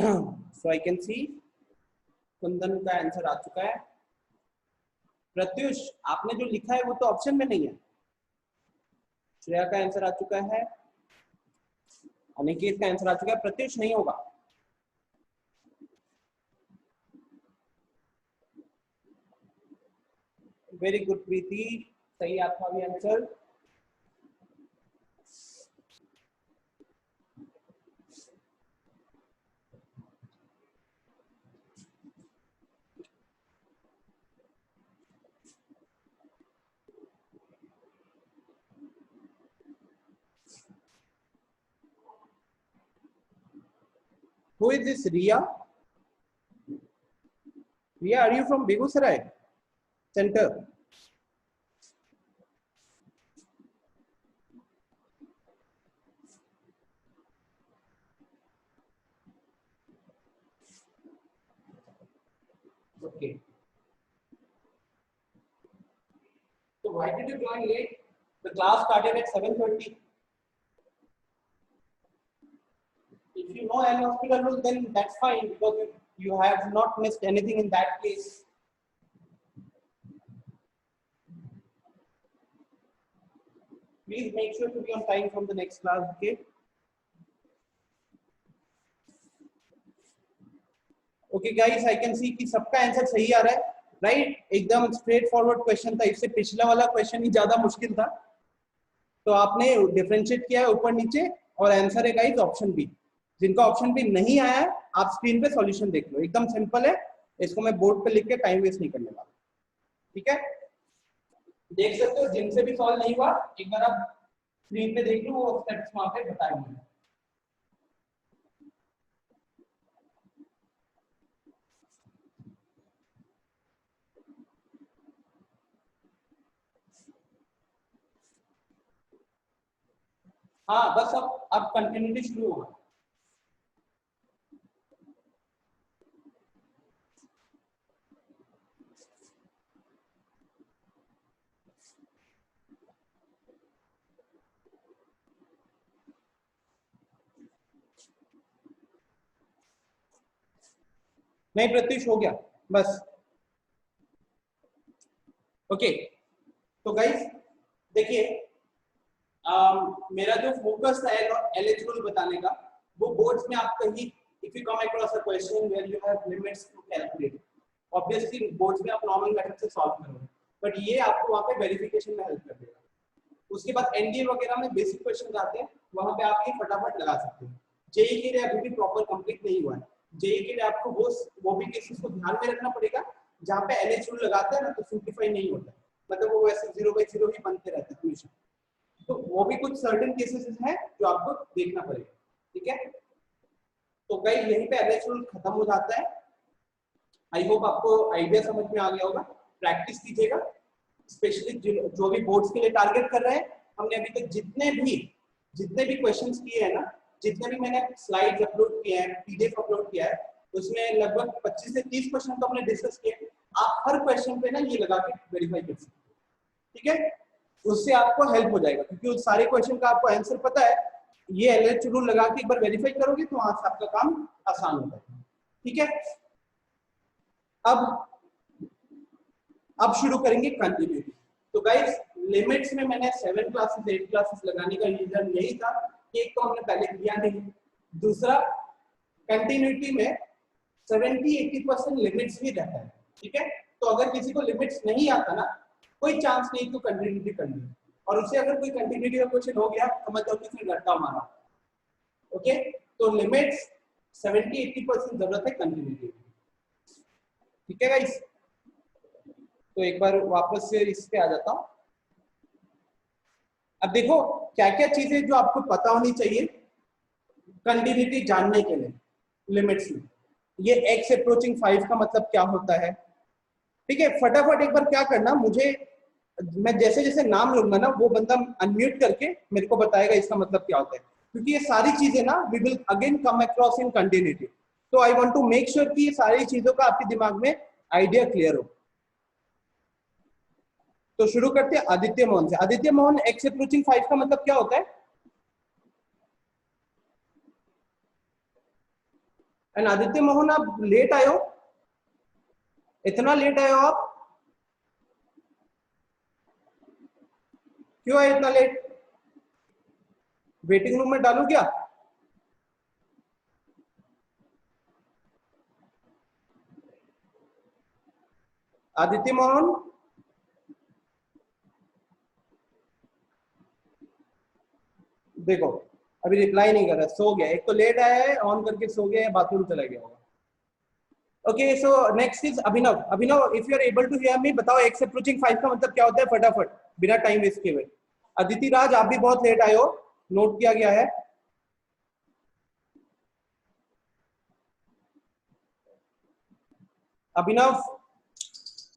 सो आई कैन सी कुंदन का आंसर आ चुका है। प्रत्युष आपने जो लिखा है वो तो ऑप्शन में नहीं है। श्रेया का आंसर आ चुका है, अनिकेत का आंसर आ चुका है, प्रत्युष नहीं होगा। वेरी गुड प्रीति, सही आपका भी answer. Who is this Riya? Riya, are you from Begusarai Center? Okay. So why did you join late? The class started at 7:30. If you know any hospital rule, then that's fine because you have not missed anything in that case. Please make sure to be on time from the next class, okay? Okay guys, I can see कि सबका answer सही आ रहा है, right? एकदम straight forward question था, इससे पिछला वाला क्वेश्चन ही ज्यादा मुश्किल था। तो आपने डिफरेंशिएट किया है ऊपर नीचे, और आंसर है गाइस ऑप्शन बी। जिनका ऑप्शन बी नहीं आया है आप स्क्रीन पे सॉल्यूशन देख लो, एकदम सिंपल है, इसको मैं बोर्ड पे लिख के टाइम वेस्ट नहीं करने वाला। ठीक है, देख सकते हो जिनसे भी सॉल्व नहीं हुआ एक बार आप स्क्रीन पे देख लो, वो स्टेप्स वहां पे बताए हुए हैं। हाँ बस अब कंटिन्यूटी शुरू होगा। नहीं प्रत्युष हो गया बस। ओके तो गाइस देखिए, मेरा जो फोकस था एलएच रूल बताने का, वो बोर्ड्स में आप कहीं if you come across a question where you have limits to calculate, obviously boards में आप नॉर्मल मेथड से सॉल्व करोगे, बट ये आपको वहां पे वेरिफिकेशन में हेल्प कर देगा। उसके बाद एनडीए वगैरह में बेसिक क्वेश्चन आते हैं, वहां पे आप ये फटाफट लगा सकते हो। जेई के लिए अभी भी प्रॉपर कंप्लीट नहीं हुआ है, जेई के लिए आपको वो भी केसेस को ध्यान में रखना पड़ेगा जहां पे एलएच रूल लगाते हैं ना तो सिंपलीफाई नहीं होता, मतलब वो वैसे 0/0 ही बनते रहते हैं हमेशा। तो वो भी कुछ सर्टेन केसेस हैं जो आपको देखना पड़ेगा। ठीक है, तो गाइस यहीं पे एलएच रूल खत्म हो जाता है। आई होप आपको आइडिया समझ में आ गया होगा। प्रैक्टिस कीजिएगा, स्पेशली जो भी बोर्ड्स के लिए टारगेट कर रहे हैं। हमने अभी तक जितने भी क्वेश्चंस किए हैं ना, जितने भी मैंने स्लाइड्स अपलोड किए हैं, पीडीएफ अपलोड किया है, उसमें लगभग 25 से 30 क्वेश्चन तो हमने डिस्कस किए। आप हर क्वेश्चन पे ना ये लगा के वेरीफाई कर सकते हैं। ठीक है, उससे आपको हेल्प हो जाएगा क्योंकि उस सारे क्वेश्चन का आपको आंसर पता है। ये एलएच रूल लगा के एक बार वेरीफाई करोगे तो वहां से आपका काम आसान हो जाएगा। ठीक है, अब शुरू करेंगे कंटिन्यूटी। तो गाइस लिमिट्स में मैंने 7 क्लासेस 8 क्लासेस लगाने का रीजन यही था कि एक तो हमने पहले किया नहीं, दूसरा कंटिन्यूटी में 70-80% लिमिट्स भी रहता है। ठीक है, तो अगर किसी को लिमिट्स नहीं आता ना, कोई चांस नहीं तो कंटिन्यूटी करनी है, और उससे अगर कोई कंटिन्यूटी का क्वेश्चन हो गया तो मतलब कि फिर रट्टा मारा। ओके, तो लिमिट्स 70-80% जरूरत है कंटिन्यूटी। ठीक है गाइस, तो एक बार वापस से इस पे आ जाता हूं। अब देखो क्या क्या चीजें जो आपको पता होनी चाहिए कंटिन्यूटी जानने के लिए लिमिट्स में। ये x अप्रोचिंग 5 का मतलब क्या होता है? ठीक है, फटाफट एक बार क्या करना, मैं जैसे जैसे नाम लूंगा ना वो बंदा अनम्यूट करके मेरे को बताएगा इसका मतलब क्या होता है, क्योंकि ये सारी चीजें ना we will again come across in continuity. तो I want to make sure कि ये सारी चीजों का आपके दिमाग में आइडिया क्लियर हो। तो शुरू करते हैं आदित्य मोहन से। आदित्य मोहन, x अप्रोचिंग 5 का मतलब क्या होता है? एंड आदित्य मोहन आप लेट आए हो, इतना लेट आए हो आप, क्यों आए इतना लेट? वेटिंग रूम में डालू क्या? आदित्य मोहन, देखो अभी रिप्लाई नहीं कर रहा, सो गया, एक तो लेट आया है, ऑन करके सो गया है, बाथरूम चला गया होगा। Okay so next is Abhinav. Abhinav if you are able to hear me, बताओ एक्स अप्रोचिंग 5 का मतलब क्या होता है, फटाफट बिना टाइम वेस्ट किए हुए। अदिति राज आप भी बहुत लेट आए हो, नोट किया गया है। अभिनव।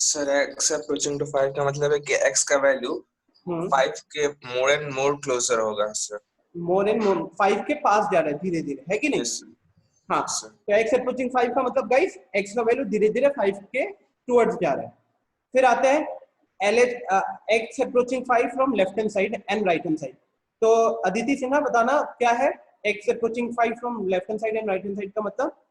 सर x अप्रोचिंग टू 5 का मतलब है कि x का वैल्यू 5 के मोर एंड मोर क्लोजर होगा सर। मोर एंड मोर 5 के पास जा रहा है धीरे धीरे, है कि नहीं? यस हाँ, सर। तो एक्स अप्रोचिंग 5 का मतलब गाइस एक्स का वैल्यू धीरे धीरे 5 के टुवर्ड्स जा रहा है। फिर आते हैं L x approaching 5 from left hand side and right hand side. तो अदिति सिन्हा बताना क्या है x approaching 5 from left hand side and right hand side का मतलब?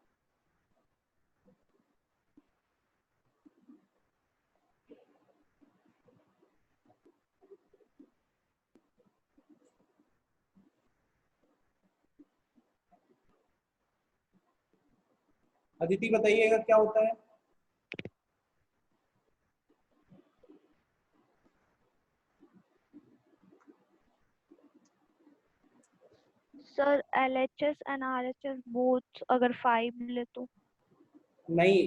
अदिति बताइएगा क्या होता है? Sir LHS and RHS both अगर 5 ले तो? नहीं,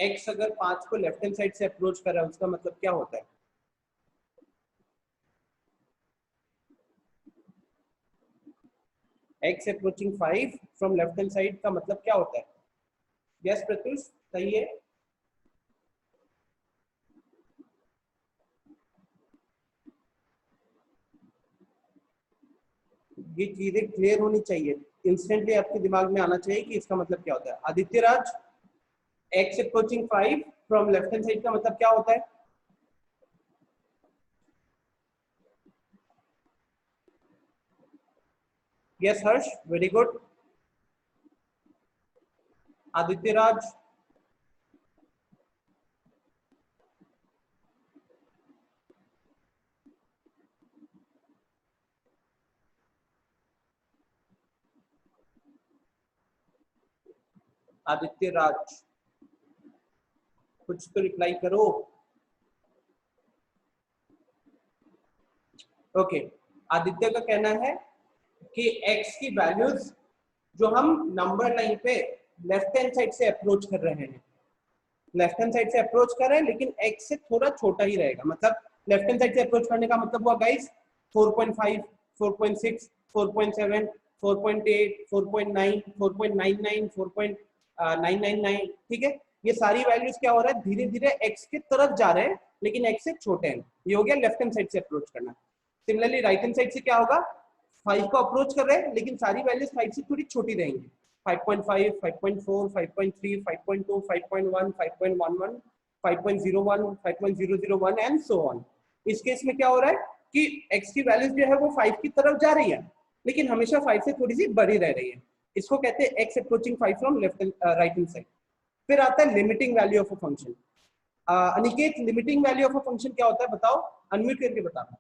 एक्स अगर 5 को लेफ्ट हैंड साइड से अप्रोच कर रहा है उसका मतलब क्या होता है? X approaching 5 from left hand side का मतलब क्या होता है? यस प्रत्युष सही है। ये चीजें क्लियर होनी चाहिए, इंस्टेंटली आपके दिमाग में आना चाहिए कि इसका मतलब क्या होता है। Aditya Raj x approaching 5 from left hand side का मतलब क्या होता है? Yes Harsh, very good. Aditya Raj, Aditya Raj कुछ तो रिप्लाई करो। ओके, आदित्य का कहना है कि x की वैल्यूज जो हम नंबर लाइन पे लेफ्ट हैंड साइड से अप्रोच कर रहे हैं, लेफ्ट हैंड साइड से अप्रोच कर रहे हैं लेकिन x से थोड़ा छोटा ही रहेगा। मतलब लेफ्ट हैंड साइड से अप्रोच करने का मतलब हुआ गाइस 4.5, 4.6, 4.7, 4.8, 4.9, 4.99, 4.999, ठीक है। ये सारी वैल्यूज क्या हो रहा है, धीरे धीरे x की तरफ जा रहे हैं लेकिन x से छोटे हैं। ये हो गया लेफ्ट हैंड साइड से अप्रोच करना। सिमिलरली राइट हैंड साइड से क्या होगा, 5 को अप्रोच कर रहे हैं लेकिन सारी वैल्यूज 5 से थोड़ी छोटी रहेंगी। 5.5, 5.4, 5.3, 5.2, 5.1, 5.11, 5.01, 5.001 एंड सो ऑन। इस केस में क्या हो रहा है कि x की वैल्यूज जो है वो 5 की तरफ जा रही है लेकिन हमेशा 5 से थोड़ी सी बड़ी रह रही है। इसको कहते हैं x approaching 5 from left right hand side. फिर आता है limiting value of a function. Aniket limiting value of a function क्या होता है बताओ, अनम्यूट करके बताना।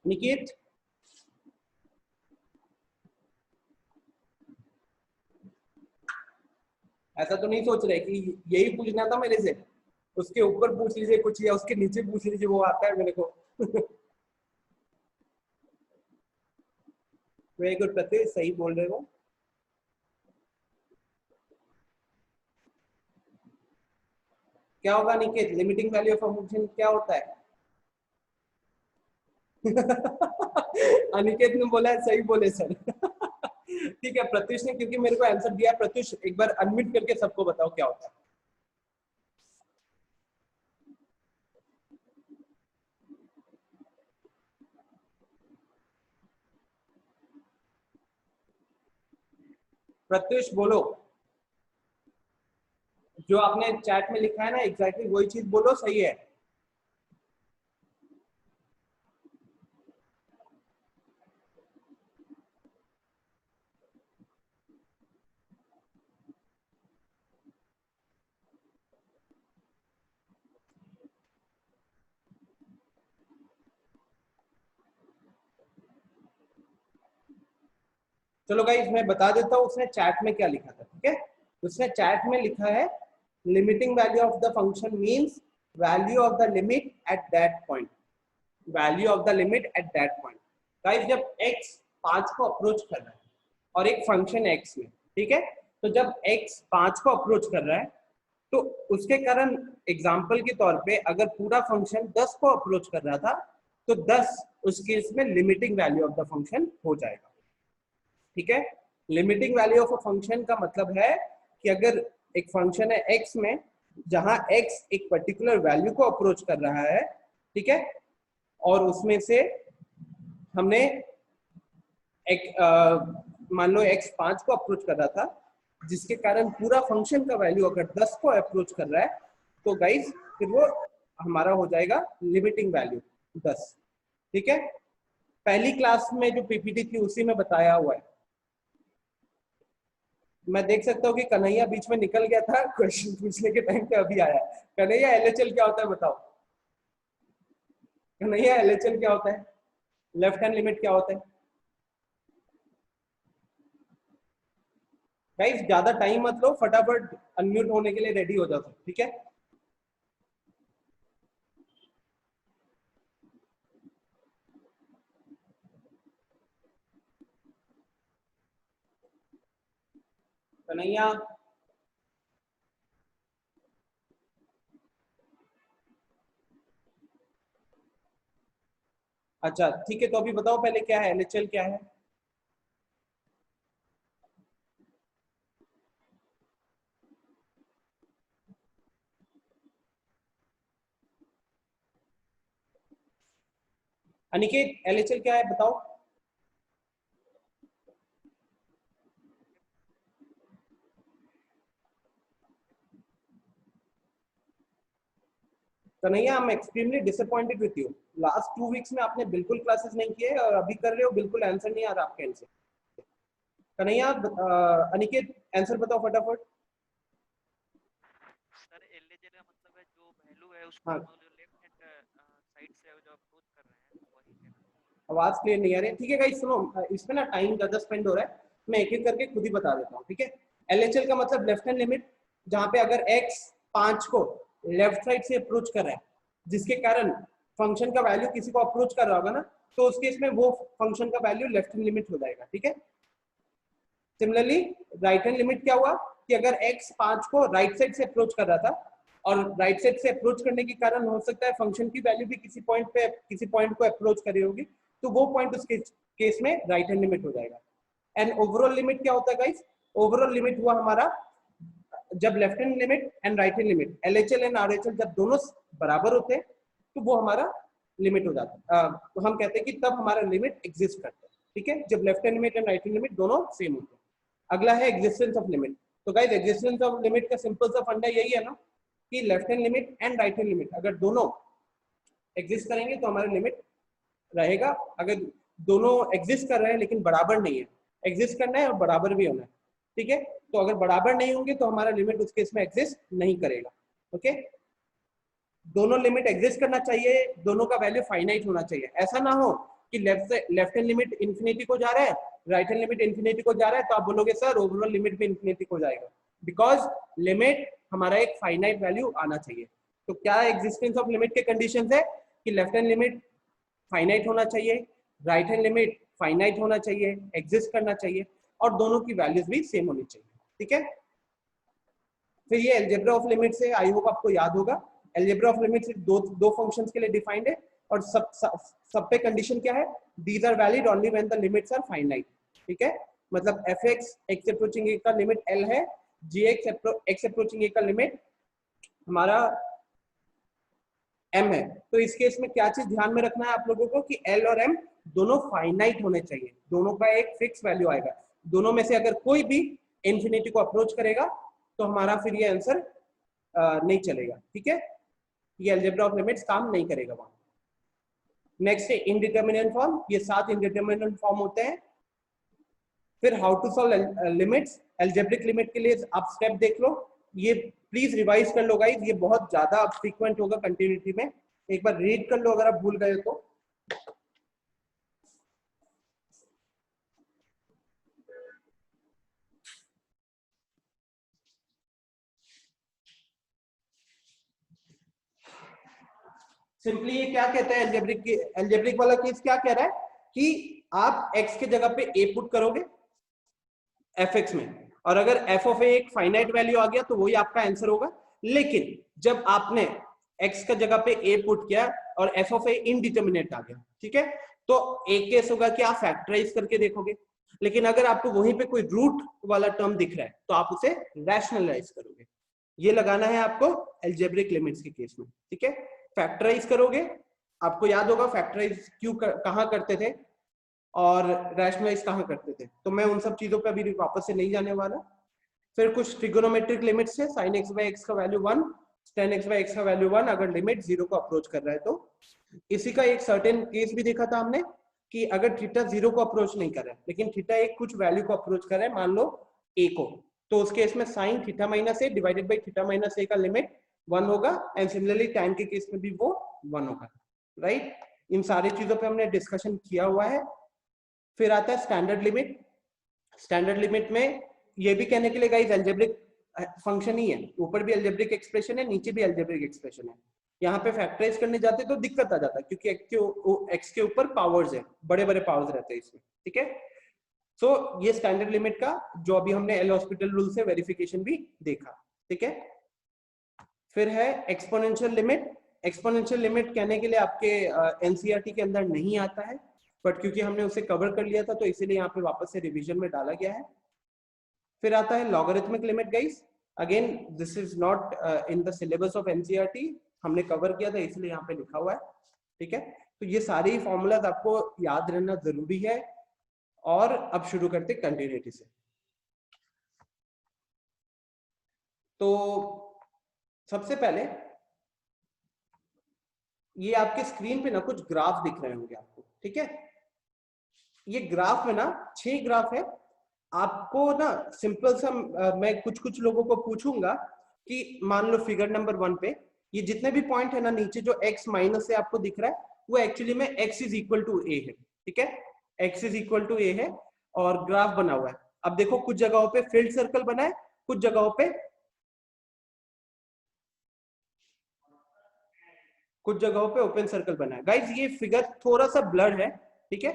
निकेत, ऐसा तो नहीं सोच रहे कि यही पूछना था मेरे से, उसके ऊपर पूछ लीजिए कुछ या उसके नीचे पूछ लीजिए, वो आता है मेरे को। वेरी गुड प्रत्यय, सही बोल रहे हो। क्या होगा Niket, limiting value of a function क्या होता है? अनिकेत ने बोला है सही बोले सर। ठीक है, प्रत्युष ने क्योंकि मेरे को आंसर दिया, प्रत्युष एक बार अनम्यूट करके सबको बताओ क्या होता है। प्रत्युष बोलो। जो आपने चैट में लिखा है ना एग्जैक्टली वही चीज बोलो, सही है। चलो गाइस मैं बता देता हूँ उसने चैट में क्या लिखा था, ठीक है। उसने चैट में लिखा है limiting value of the function means value of the limit at that point, value of the limit at that point. Guys जब x 5 को अप्रोच कर रहा है और एक फंक्शन x में, ठीक है, तो जब x 5 को अप्रोच कर रहा है तो उसके कारण एग्जाम्पल के तौर पे अगर पूरा फंक्शन 10 को अप्रोच कर रहा था तो 10 उस केस में limiting value of the function हो जाएगा, ठीक है। Limiting value of a function का मतलब है कि अगर एक फंक्शन है x में जहां x एक पर्टिकुलर वैल्यू को अप्रोच कर रहा है, ठीक है, और उसमें से हमने एक मान लो x 5 को अप्रोच कर रहा था जिसके कारण पूरा फंक्शन का वैल्यू अगर 10 को अप्रोच कर रहा है तो गाइस फिर वो हमारा हो जाएगा लिमिटिंग वैल्यू 10, ठीक है। पहली क्लास में जो पीपीटी थी उसी में बताया हुआ है। मैं देख सकता हूँ कि कन्हैया बीच में निकल गया था, क्वेश्चन पूछने के टाइम पे अभी आया। कन्हैया एलएचएल क्या होता है बताओ। कन्हैया एलएचएल क्या होता है, लेफ्ट हैंड लिमिट क्या होता है। गाइस ज्यादा टाइम मत लो, फटाफट अनम्यूट होने के लिए रेडी हो जाओ, ठीक है। कन्हैया अच्छा ठीक है, तो अभी बताओ पहले क्या है एलएचएल क्या है। अनिकेत एलएचएल क्या है बताओ। Kanhaiya I am extremely disappointed with you. Last 2 weeks में आपने बिल्कुल क्लासेस नहीं किए और अभी कर रहे हो, बिल्कुल आंसर नहीं आ रहा आपके एंड से। कन्हैया अनिकेत आंसर बताओ फटाफट। सर एलएचएल का मतलब है जो वैल्यू है उसको हाँ। जो लेफ्ट हैंड साइड से जो अप्रोच कर रहे हैं वही है। आवाज क्लियर नहीं आ रही है, ठीक है गाइस सुनो, इसमें ना टाइम ज्यादा स्पेंड हो रहा है, मैं एक एक करके खुद ही बता देता हूँ, ठीक है। एलएचएल का मतलब लेफ्ट हैंड लिमिट, जहां पे अगर x 5 को लेफ्ट साइड से अप्रोच कर रहा है जिसके कारण फंक्शन का वैल्यू किसी को अप्रोच कर रहा होगा ना, तो उस केस में वो फंक्शन का वैल्यू लेफ्ट हैंड लिमिट हो जाएगा, ठीक है। सिमिलरली राइट हैंड लिमिट क्या हुआ कि अगर x 5 को राइट साइड से अप्रोच कर रहा था और राइट साइड से अप्रोच करने के कारण हो सकता है फंक्शन की वैल्यू भी किसी पॉइंट को अप्रोच कर रही होगी, तो वो पॉइंट उस केस में राइट हैंड लिमिट हो जाएगा। एंड ओवरऑल लिमिट क्या होता है गाइस, ओवरऑल लिमिट हुआ हमारा जब left hand limit and right hand limit LHL and RHL जब दोनों बराबर होते हैं तो वो हमारा लिमिट हो जाता है। तो हम कहते हैं कि तब हमारा लिमिट एग्जिस्ट करता है, ठीक है, जब left hand limit and right hand limit दोनों सेम होते हैं। अगला है एग्जिस्टेंस ऑफ लिमिट। तो गाइस एग्जिस्टेंस ऑफ लिमिट का सिंपल सा फंडा यही है ना कि left hand limit and right hand limit अगर दोनों एग्जिस्ट करेंगे तो हमारा लिमिट रहेगा। अगर दोनों एग्जिस्ट कर रहे हैं लेकिन बराबर नहीं है, एग्जिस्ट करना है और बराबर भी होना है, ठीक है, तो अगर बराबर नहीं होंगे तो हमारा लिमिट उस केस में एग्जिस्ट नहीं करेगा, ओके। दोनों लिमिट एग्जिस्ट करना चाहिए, दोनों का वैल्यू फाइनाइट होना चाहिए। ऐसा ना हो कि लेफ्ट हैंड लिमिट इन्फिनिटी को जा रहा है, राइट हैंड लिमिट इन्फिनिटी को जा रहा है, तो आप बोलोगे सर ओवरऑल लिमिट भी इन्फिनिटी को जाएगा, बिकॉज लिमिट हमारा एक फाइनाइट वैल्यू आना चाहिए। तो क्या एग्जिस्टेंस ऑफ लिमिट के कंडीशंस है कि लेफ्ट हैंड लिमिट फाइनाइट होना चाहिए, राइट हैंड लिमिट फाइनाइट होना चाहिए, एग्जिस्ट करना चाहिए और दोनों की वैल्यूज भी सेम होनी चाहिए, ठीक है। फिर ये अलजेब्रा ऑफ लिमिट से आई होप आपको याद होगा, अलजेब्रा ऑफ लिमिट दो फंक्शंस के लिए डिफाइंड है और सब पे कंडीशन क्या है, these are valid only when the limits are finite, ठीक है। मतलब fx x अप्रोचिंग a का लिमिट l है, gx x अप्रोचिंग a का लिमिट हमारा m है। तो इस केस में क्या चीज ध्यान में रखना है आप लोगों को कि l और m दोनों फाइनाइट होने चाहिए, दोनों का एक फिक्स वैल्यू आएगा। दोनों में से अगर कोई भी इंफिनिटी को अप्रोच करेगा तो हमारा फिर ये आंसर नहीं चलेगा, ठीक है, ये अलजेब्रा ऑफ लिमिट्स काम नहीं करेगा वहां। नेक्स्ट है इनडिटर्मिनेंट फॉर्म, ये 7 इनडिटर्मिनेंट फॉर्म होते हैं। फिर how to solve limits, algebraic limit के लिए आप स्टेप देख लो, ये प्लीज रिवाइज कर लो गाइस, ये बहुत ज्यादा फ्रीक्वेंट होगा कंटिन्यूटी में, एक बार रीड कर लो अगर आप भूल गए तो। सिंपली ये क्या कहता है अलजेब्रिक वाला केस क्या कह रहा है कि आप x के जगह पे a पुट करोगे fx में, और अगर f ऑफ a एक फाइनाइट वैल्यू आ गया तो वही आपका आंसर होगा। लेकिन जब आपने x का जगह पे a पुट किया और f ऑफ a इनडिटर्मिनेट आ गया, ठीक है, तो एक केस होगा कि आप फैक्टराइज करके देखोगे, लेकिन अगर आपको वहीं पे कोई रूट वाला टर्म दिख रहा है तो आप उसे रैशनलाइज करोगे। ये लगाना है आपको अलजेब्रिक लिमिट्स के केस में, ठीक है। फैक्टराइज करोगे, आपको याद होगा फैक्टराइज क्यों कहाँ करते थे और रैशनलाइज कहाँ करते थे, तो मैं उन सब चीजों पे अभी वापस से नहीं जाने वाला। फिर कुछ ट्रिगोनोमेट्रिक लिमिट्स है, sin x by x का value 1, tan x by x का वैल्यू 1 अगर लिमिट 0 को अप्रोच कर रहा है तो। इसी का एक सर्टेन केस भी देखा था हमने कि अगर थीटा 0 को अप्रोच नहीं कर रहा है लेकिन थीटा एक कुछ वैल्यू को अप्रोच कर रहा है, मान लो a को, तो उस केस में sin theta minus a divided by theta minus a का लिमिट 1 होगा, एंड सिमिलरली tan के केस में भी वो 1 होगा, राइट। इन सारी चीजों पे हमने डिस्कशन किया हुआ है। फिर आता है स्टैंडर्ड लिमिट। स्टैंडर्ड लिमिट में ये भी कहने के लिए गाइस अलजेब्रिक फंक्शन ही है, ऊपर भी अलजेब्रिक एक्सप्रेशन है, नीचे भी अलजेब्रिक एक्सप्रेशन है। यहाँ पे फैक्टराइज करने जाते तो दिक्कत आ जाता है क्योंकि x के ऊपर पावर्स है, बड़े बड़े पावर्स रहते हैं इसमें, ठीक है। सो ये स्टैंडर्ड लिमिट का जो अभी हमने एल हॉस्पिटल रूल से वेरिफिकेशन भी देखा, ठीक है। फिर है एक्सपोनेंशियल लिमिट। एक्सपोनेंशियल लिमिट कहने के लिए आपके एनसीईआरटी के अंदर नहीं आता है, बट क्योंकि हमने उसे कवर कर लिया था तो इसीलिए यहाँ पे वापस से रिवीजन में डाला गया है। फिर आता है logarithmic limit guys, again this is not in the syllabus of NCERT, हमने कवर किया था इसलिए यहाँ पे लिखा हुआ है, ठीक है। तो ये सारे फॉर्मूलाज आपको याद रहना जरूरी है। और अब शुरू करते कंटिन्यूटी से। तो सबसे पहले ये आपके स्क्रीन पे ना कुछ ग्राफ दिख रहे होंगे आपको, ठीक है। ये ग्राफ में ना 6 ग्राफ है। आपको ना सिंपल सा मैं कुछ लोगों को पूछूंगा कि मान लो फिगर नंबर 1 पे ये जितने भी पॉइंट है ना नीचे जो x माइनस से आपको दिख रहा है वो एक्चुअली में x is equal to a है, ठीक है, x is equal to a है और ग्राफ बना हुआ है। अब देखो कुछ जगहों पे फील्ड सर्कल बना है, कुछ जगहों पे ओपन सर्कल बना है। गाइज ये फिगर थोड़ा सा ब्लर है, ठीक है,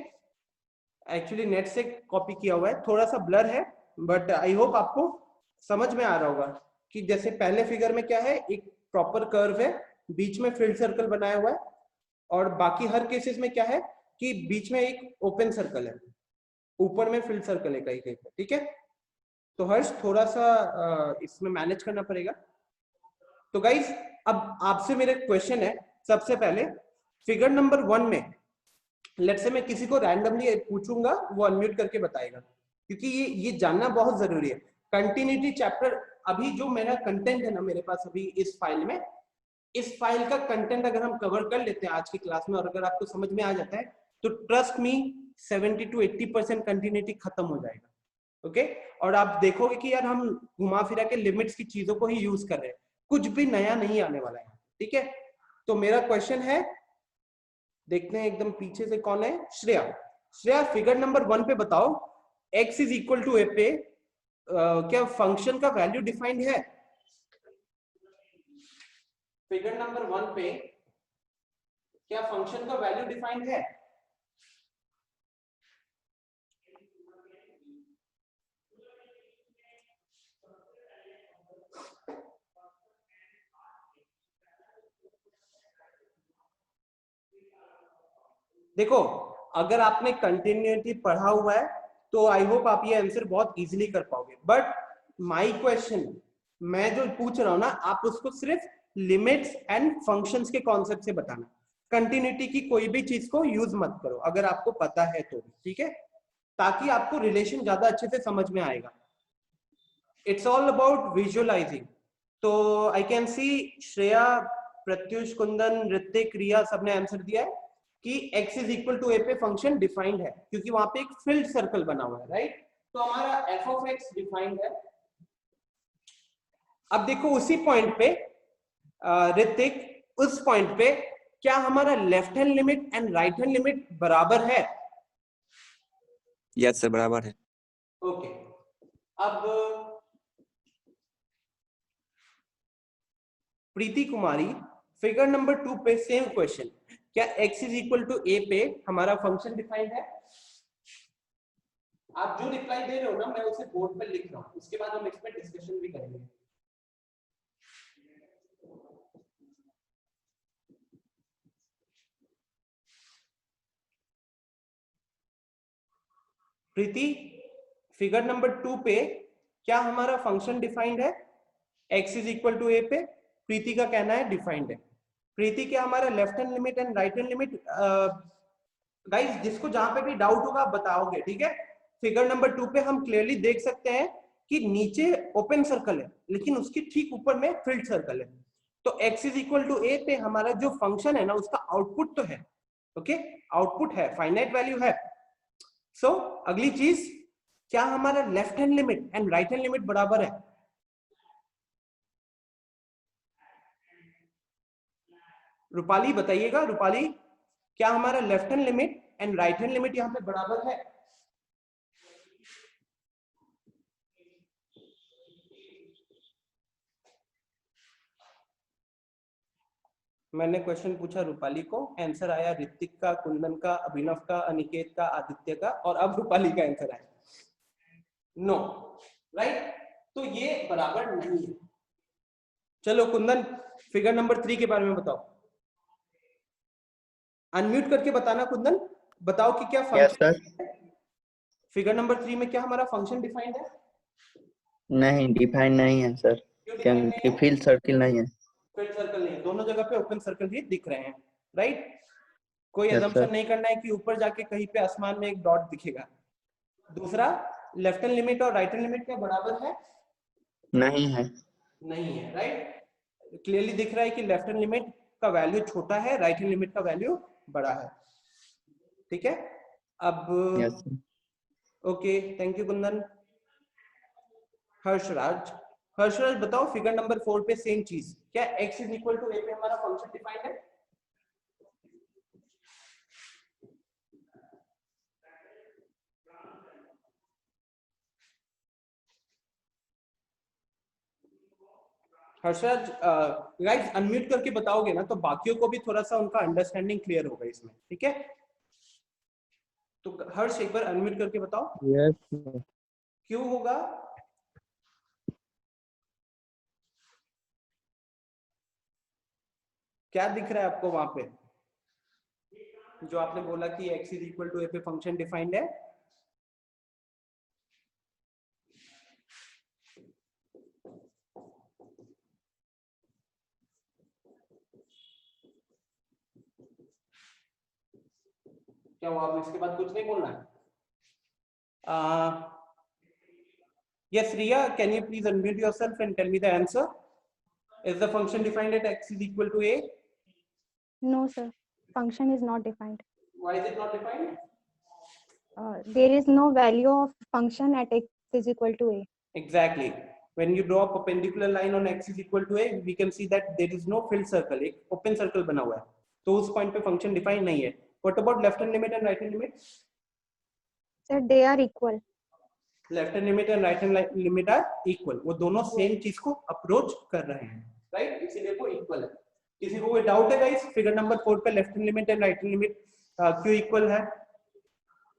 एक्चुअली नेट से कॉपी किया हुआ है, थोड़ा सा ब्लर है, बट आई होप आपको समझ में आ रहा होगा कि जैसे पहले फिगर में क्या है, एक प्रॉपर कर्व है, बीच में फील्ड सर्कल बनाया हुआ है, और बाकी हर केसेस में क्या है कि बीच में एक ओपन सर्कल है, ऊपर में फील्ड सर्कल है कहीं कहीं, ठीक है। तो हर्ष थोड़ा सा इसमें मैनेज करना पड़ेगा। तो गाइज अब आपसे मेरे क्वेश्चन है, सबसे पहले फिगर नंबर 1 में लेट्स से मैं किसी को रैंडमली पूछूंगा, वो अनम्यूट करके बताएगा, क्योंकि ये जानना बहुत जरूरी है। कंटिन्यूटी चैप्टर अभी जो मेरा कंटेंट है ना मेरे पास अभी इस फाइल में, इस फाइल का कंटेंट अगर हम कवर कर लेते हैं आज की क्लास में और अगर आपको समझ में आ जाता है तो ट्रस्ट मी 70 to 80% कंटिन्यूटी खत्म हो जाएगा, ओके। और आप देखोगे कि यार हम घुमा फिरा के लिमिट्स की चीजों को ही यूज कर रहे हैं, कुछ भी नया नहीं आने वाला है, ठीक है। तो मेरा क्वेश्चन है, देखते हैं एकदम पीछे से कौन है, श्रेया। श्रेया फिगर नंबर 1 पे बताओ, x is equal to a पे क्या फंक्शन का वैल्यू डिफाइंड है? फिगर नंबर 1 पे क्या फंक्शन का वैल्यू डिफाइंड है? देखो अगर आपने कंटिन्यूटी पढ़ा हुआ है तो आई होप आप ये आंसर बहुत इजीली कर पाओगे, बट माय क्वेश्चन मैं जो पूछ रहा हूं ना आप उसको सिर्फ लिमिट्स एंड फंक्शंस के कॉन्सेप्ट से बताना, कंटिन्यूटी की कोई भी चीज को यूज मत करो अगर आपको पता है तो, ठीक है, ताकि आपको रिलेशन ज्यादा अच्छे से समझ में आएगा। It's all about visualising. तो I can see Shreya, Pratyush, Kundan, Ritik, Riya सबने आंसर दिया है कि x is equal to a पे फंक्शन डिफाइंड है, क्योंकि वहां पे एक फिल्ड सर्कल बना हुआ है, राइट। तो हमारा f ऑफ x डिफाइंड है। अब देखो उसी पॉइंट पे ऋतिक, उस पॉइंट पे क्या हमारा left hand limit and right hand limit बराबर है? यस सर, बराबर है। ओके अब प्रीति कुमारी, फिगर नंबर 2 पे सेम क्वेश्चन, क्या x is equal to a पे हमारा फंक्शन डिफाइंड है? आप जो रिप्लाई दे रहे हो ना, मैं उसे बोर्ड पे लिख रहा हूं, उसके बाद हम इस पे डिस्कशन भी करेंगे। प्रीति, फिगर नंबर 2 पे क्या हमारा फंक्शन डिफाइंड है? x is equal to a पे प्रीति का कहना है डिफाइंड है। प्रीति, क्या हमारा left hand limit and right hand limit, guys जिसको जहां पे भी डाउट होगा आप बताओगे, ठीक है। फिगर नंबर 2 पे हम क्लियरली देख सकते हैं कि नीचे ओपन सर्कल है, लेकिन उसके ठीक ऊपर में फिल्ड सर्कल है। तो x is equal to a पे हमारा जो फंक्शन है ना, उसका आउटपुट तो है, ओके, आउटपुट है, फाइनाइट वैल्यू है। सो अगली चीज, क्या हमारा left hand limit and right hand limit बराबर है? रूपाली बताइएगा, रूपाली, क्या हमारा left hand limit and right hand limit यहां पे बराबर है? मैंने क्वेश्चन पूछा रूपाली को, आंसर आया ऋतिक का, कुंदन का, अभिनव का, अनिकेत का, आदित्य का, और अब रूपाली का आंसर आया नो, राइट। तो ये बराबर नहीं है। चलो कुंदन, फिगर नंबर 3 के बारे में बताओ, अनम्यूट करके बताना। कुंदन बताओ कि क्या फंक्शन फिगर नंबर 3 में क्या हमारा फंक्शन डिफाइंड है? नहीं, डिफाइन नहीं है सर, क्योंकि फील्ड सर्किल नहीं है। फील्ड सर्कल नहीं है, दोनों जगह पे ओपन सर्कल भी दिख रहे हैं, राइट। कोई Yes, assumption sir. नहीं करना है कि ऊपर जाके कहीं पे आसमान में एक डॉट दिखेगा। दूसरा, लेफ्ट हैंड लिमिट और राइट हैंड लिमिट क्या बराबर है? नहीं है। नहीं है, राइट। क्लियरली दिख रहा है कि लेफ्ट हैंड लिमिट का वैल्यू छोटा है, राइट हैंड लिमिट का वैल्यू बड़ा है, ठीक है। अब Yes, sir. Okay, thank you Kundan. Harshraj, Harshraj बताओ, फिगर नंबर 4 पे सेम चीज, क्या x is equal to a पे हमारा फंक्शन डिफाइंड है? हर्षराज, गाइस अनम्यूट करके बताओगे ना, तो बाकियों को भी थोड़ा सा उनका अंडरस्टैंडिंग क्लियर होगा इसमें, ठीक है। तो हर्ष एक बार अनम्यूट करके बताओ। Yes, sir. क्यों होगा? क्या दिख रहा है आपको वहां पे, जो आपने बोला कि x is equal to a पे फंक्शन डिफाइंड है? क्या हुआ? अब इसके बाद कुछ नहीं बोलना है? Yes, Riya, can you please unmute yourself and tell me the answer? Is the function defined at x is equal to a? No, sir. Function is not defined. Why is it not defined? There is no value of function at x is equal to a. Exactly. When you draw a perpendicular line on x is equal to a, we can see that there is no filled circle. एक open circle बना हुआ है, तो उस point पे function defined नहीं है. What about left hand limit and right hand limit? Sir, they are equal. Left hand limit and right hand limit are equal. वो दोनों same चीज को approach कर रहे हैं, right? इसीलिए वो equal है. किसी को कोई doubt है guys? Figure number 4 पे left hand limit and right hand limit क्यों equal है?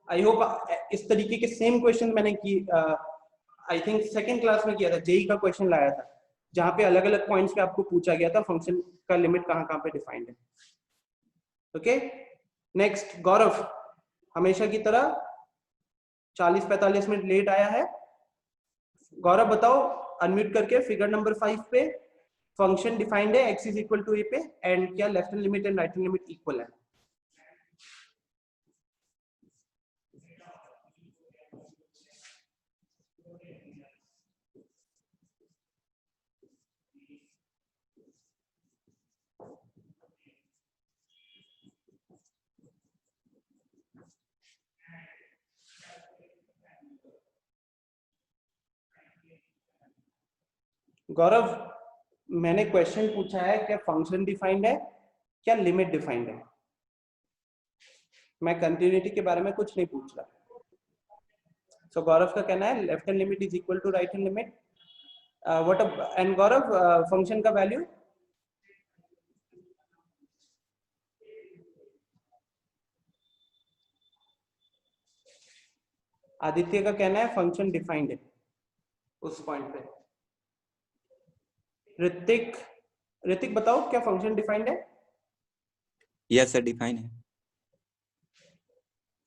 I hope इस तरीके के same question मैंने की, I think सेकंड क्लास में किया था, जेई का क्वेश्चन लाया था, जहां पे अलग अलग पॉइंट्स पे आपको पूछा गया था फंक्शन का लिमिट कहां-कहां पे डिफाइंड है। ओके, नेक्स्ट गौरव, हमेशा की तरह 40-45 मिनट लेट आया है। गौरव बताओ अनम्यूट करके, फिगर नंबर 5 पे फंक्शन डिफाइंड है x is equal to a पे, एंड क्या left hand limit and right hand limit equal है? गौरव, मैंने क्वेश्चन पूछा है क्या फंक्शन डिफाइंड है, क्या लिमिट डिफाइंड है? मैं कंटिन्यूटी के बारे में कुछ नहीं पूछ रहा। सो गौरव का कहना है left hand limit is equal to right hand limit. What and Gaurav, function का वैल्यू आदित्य का कहना है फंक्शन डिफाइंड है उस पॉइंट पे। ऋतिक बताओ क्या फंक्शन डिफाइंड है? यस सर, डिफाइन है।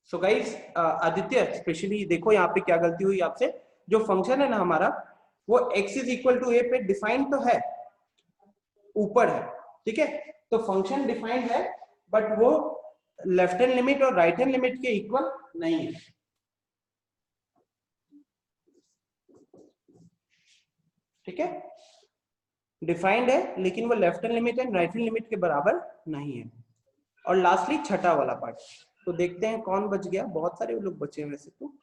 सो गाइस, आदित्य स्पेशली देखो यहाँ पे क्या गलती हुई आपसे। जो फंक्शन है ना हमारा, वो x is equal to a पे डिफाइंड तो है, ऊपर है, ठीक है? तो फंक्शन डिफाइंड है, बट वो लेफ्ट हैंड लिमिट और राइट हैंड लिमिट के इक्वल नहीं है। ठीक है, डिफाइंड है लेकिन वो left hand limit and right hand limit के बराबर नहीं है। और लास्टली छठा वाला पार्ट, तो देखते हैं कौन बच गया। बहुत सारे लोग बचे हैं वैसे तो।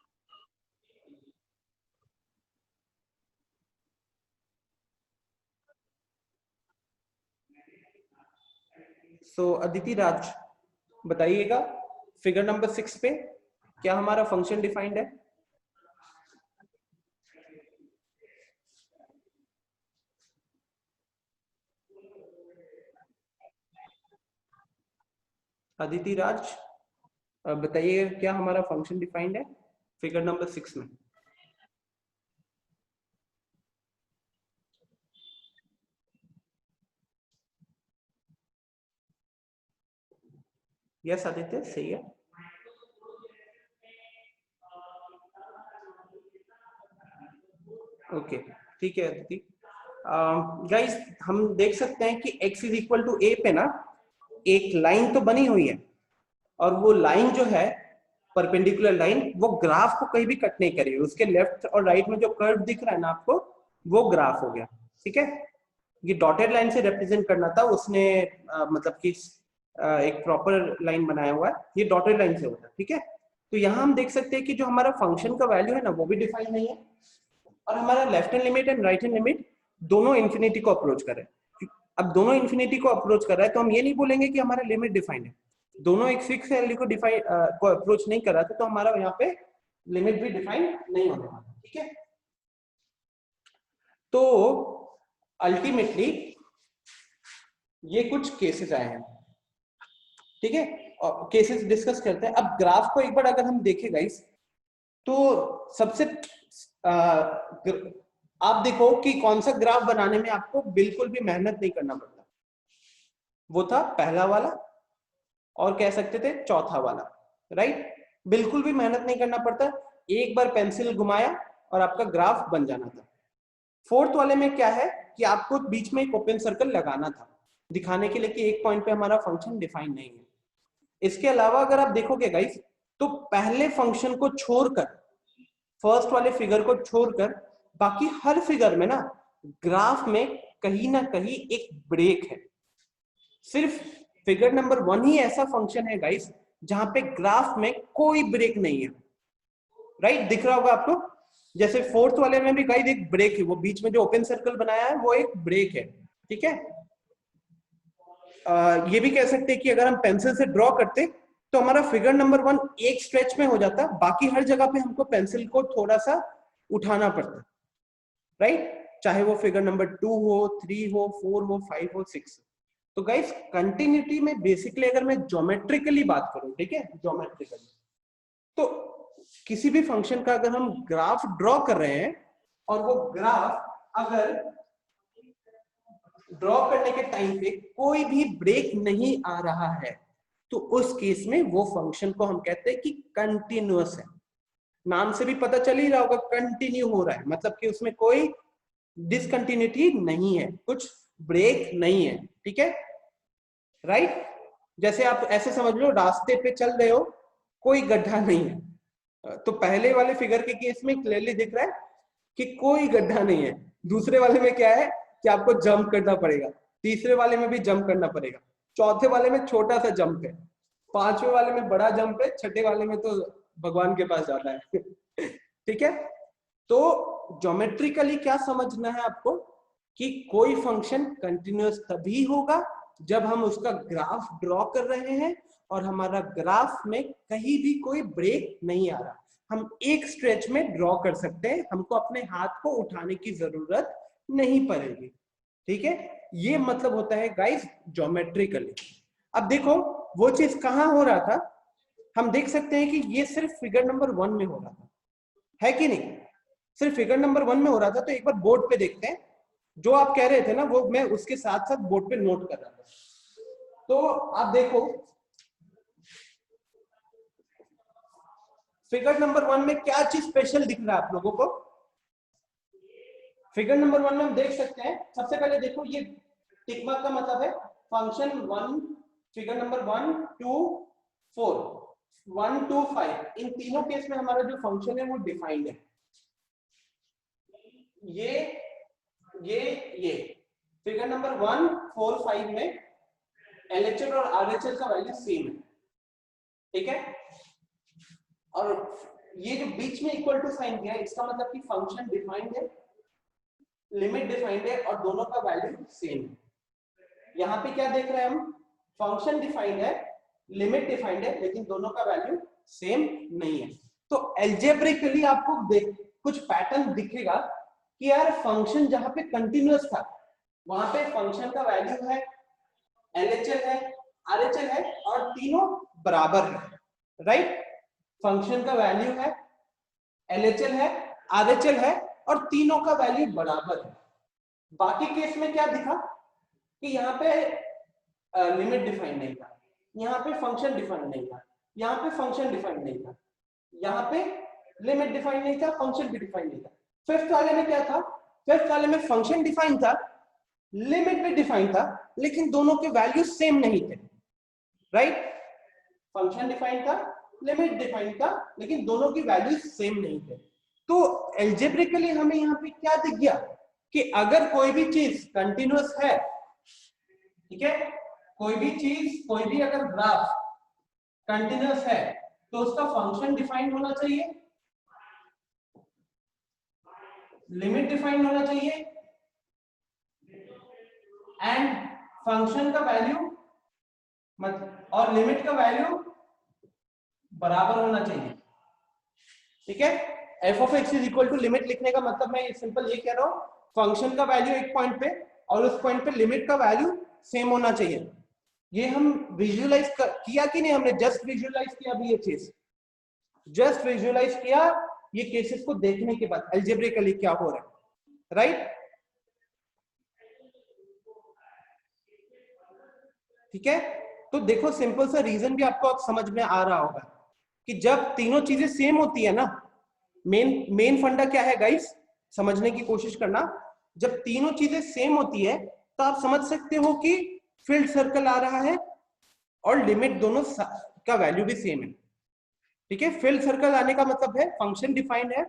सो अदिति राज बताइएगा, फिगर नंबर 6 पे क्या हमारा फंक्शन डिफाइंड है? अदिति राज बताइए क्या हमारा फंक्शन डिफाइंड है फिगर नंबर 6 में? यस आदित्य, सही है। ओके, ठीक है अदिति। गाइस, हम देख सकते हैं कि x is equal to a पे ना एक लाइन तो बनी हुई है, और वो लाइन जो है परपेंडिकुलर लाइन, वो ग्राफ को कहीं भी कट नहीं करेगी। उसके लेफ्ट और राइट में जो कर्व दिख रहा है ना आपको, वो ग्राफ हो गया। ठीक है, ये डॉटेड लाइन से रिप्रेजेंट करना था उसने, मतलब कि एक प्रॉपर लाइन बनाया हुआ है, ये डॉटेड लाइन से होता है। ठीक है, तो यहाँ हम देख सकते हैं कि जो हमारा फंक्शन का वैल्यू है ना, वो भी डिफाइन नहीं है, और हमारा left hand limit and right hand limit दोनों इन्फिनिटी को अप्रोच कर रहे हैं। अब दोनों इन्फिनिटी को अप्रोच कर रहा है तो हम ये नहीं बोलेंगे कि हमारा लिमिट डिफाइंड है। दोनों एक फिक्स वैल्यू को डिफाइन को अप्रोच नहीं कर रहा था, तो हमारा यहाँ पे लिमिट भी डिफाइन नहीं होने वाला। ठीक है, तो अल्टीमेटली ये कुछ केसेस आए हैं। ठीक है, केसेस डिस्कस करते हैं। अब ग्राफ को एक बार अगर हम देखें गाइस, तो सबसे आप देखो कि कौन सा ग्राफ बनाने में आपको बिल्कुल भी मेहनत नहीं करना पड़ता। वो था पहला वाला, और कह सकते थे चौथा वाला, राइट? बिल्कुल भी मेहनत नहीं करना पड़ता, एक बार पेंसिल घुमाया और आपका ग्राफ बन जाना था। फोर्थ वाले में क्या है कि आपको बीच में एक ओपन सर्कल लगाना था, दिखाने के लिए कि एक पॉइंट पे हमारा फंक्शन डिफाइन नहीं है। इसके अलावा अगर आप देखोगे गाइस, तो पहले फंक्शन को छोड़कर, फर्स्ट वाले फिगर को छोड़कर, बाकी हर फिगर में ना ग्राफ में कहीं ना कहीं एक ब्रेक है। सिर्फ फिगर नंबर 1 ही ऐसा फंक्शन है गाइस जहां पे ग्राफ में कोई ब्रेक नहीं है, राइट? दिख रहा होगा आपको, जैसे फोर्थ वाले में भी गाइस एक ब्रेक है, वो बीच में जो ओपन सर्कल बनाया है वो एक ब्रेक है। ठीक है, ये भी कह सकते हैं कि अगर हम पेंसिल से ड्रॉ करते तो हमारा फिगर नंबर 1 एक स्ट्रेच में हो जाता, बाकी हर जगह पे हमको पेंसिल को थोड़ा सा उठाना पड़ता, राइट? चाहे वो फिगर नंबर 2 हो, 3 हो, 4 हो, 5 हो, 6। तो गाइस, कंटिन्यूटी में बेसिकली अगर मैं ज्योमेट्रिकली बात करूं, ठीक है, ज्योमेट्रिकली, तो किसी भी फंक्शन का अगर हम ग्राफ ड्रॉ कर रहे हैं और वो ग्राफ अगर ड्रॉ करने के टाइम पे कोई भी ब्रेक नहीं आ रहा है, तो उस केस में वो फंक्शन को हम कहते हैं कि कंटिन्यूअस है। नाम से भी पता चल ही रहा होगा, कंटिन्यू हो रहा है, मतलब कि उसमें कोई डिसकंटिन्यूटी नहीं है, कुछ ब्रेक नहीं है। ठीक है, राइट? जैसे आप ऐसे समझ लो, रास्ते पे चल रहे हो, कोई गड्ढा नहीं है, तो पहले वाले फिगर के केस में क्लियरली दिख रहा है कि कोई गड्ढा नहीं है। दूसरे वाले में क्या है कि आपको जंप करना पड़ेगा, तीसरे वाले में भी जंप करना पड़ेगा, चौथे वाले में छोटा सा जंप है, पांचवें वाले में बड़ा जंप है, छठे वाले में तो भगवान के पास जाना है। ठीक है, तो ज्योमेट्रिकली क्या समझना है आपको कि कोई फंक्शन कंटिन्यूअस तभी होगा जब हम उसका ग्राफ ड्रॉ कर रहे हैं और हमारा ग्राफ में कहीं भी कोई ब्रेक नहीं आ रहा, हम एक स्ट्रेच में ड्रॉ कर सकते हैं, हमको अपने हाथ को उठाने की जरूरत नहीं पड़ेगी। ठीक है, ये मतलब होता है गाइस ज्योमेट्रिकली। अब देखो वो चीज कहां हो रहा था, हम देख सकते हैं कि ये सिर्फ फिगर नंबर 1 में हो रहा था, है कि नहीं? सिर्फ फिगर नंबर 1 में हो रहा था। तो एक बार बोर्ड पे देखते हैं, जो आप कह रहे थे ना वो मैं उसके साथ साथ बोर्ड पे नोट कर रहा था। तो आप देखो फिगर नंबर 1 में क्या चीज स्पेशल दिख रहा है आप लोगों को? फिगर नंबर 1 में हम देख सकते हैं, सबसे पहले देखो ये टिक मार्क का मतलब है फंक्शन 1, फिगर नंबर 1 2 4 1 2 5, इन तीनों केस में हमारा जो फंक्शन है वो डिफाइंड है। ये फिगर नंबर 1 4 5 में LHS और RHS का वैल्यू सेम है। ठीक है, और ये जो बीच में इक्वल टू साइन दिया है इसका मतलब कि फंक्शन डिफाइंड है, लिमिट डिफाइंड है और दोनों का वैल्यू सेम है। यहाँ पे क्या देख रहे हैं हम, फंक्शन डिफाइंड है, लिमिट डिफाइंड है, लेकिन दोनों का वैल्यू सेम नहीं है। तो एल्जेब्रिकली आपको कुछ पैटर्न दिखेगा कि यार फंक्शन जहां पे कंटिन्यूअस था वहां पे फंक्शन का वैल्यू है, LHS है, RHS है और तीनों बराबर है, राइट? फंक्शन का वैल्यू है, LHS है, RHS है और तीनों का वैल्यू बराबर है। बाकी केस में क्या दिखा कि यहाँ पे लिमिट डिफाइन नहीं था, यहाँ पे फंक्शन डिफाइन नहीं था, यहाँ पे फंक्शन डिफाइन नहीं था, यहाँ पे लिमिट डिफाइन नहीं था, फंक्शन भी डिफाइन नहीं था। फिफ्थ वाले में क्या था, फिफ्थ वाले में फंक्शन डिफाइन था, लिमिट भी डिफाइन था, लेकिन दोनों के वैल्यू सेम नहीं थे, राइट? फंक्शन डिफाइन था, लिमिट डिफाइन था, लेकिन दोनों की वैल्यू सेम नहीं थे। तो एल्जेब्रिकली हमें यहाँ पे क्या दिख गया कि अगर कोई भी चीज कंटिन्यूअस है, ठीक है, कोई भी चीज, कोई भी अगर ग्राफ कंटिन्यूअस है तो उसका फंक्शन डिफाइंड होना चाहिए, लिमिट डिफाइंड होना चाहिए एंड फंक्शन का वैल्यू और लिमिट का वैल्यू बराबर होना चाहिए। ठीक है, f of x is equal to limit लिखने का मतलब मैं सिंपल ये कह रहा हूं, फंक्शन का वैल्यू एक पॉइंट पे और उस पॉइंट पे लिमिट का वैल्यू सेम होना चाहिए। ये हम विजुअलाइज किया कि नहीं, हमने जस्ट विजुअलाइज किया अभी, ये चीज जस्ट विजुअलाइज किया ये केसेस को देखने के बाद अलजेब्रिकली क्या हो रहा है, राइट? ठीक है, तो देखो सिंपल सा रीजन भी आपको अब समझ में आ रहा होगा कि जब तीनों चीजें सेम होती है ना, मेन फंडा क्या है गाइस, समझने की कोशिश करना। जब तीनों चीजें सेम होती है तो आप समझ सकते हो कि फील्ड सर्कल आ रहा है और लिमिट दोनों का वैल्यू भी सेम है। ठीक है, फील्ड सर्कल आने का मतलब है फंक्शन डिफाइंड है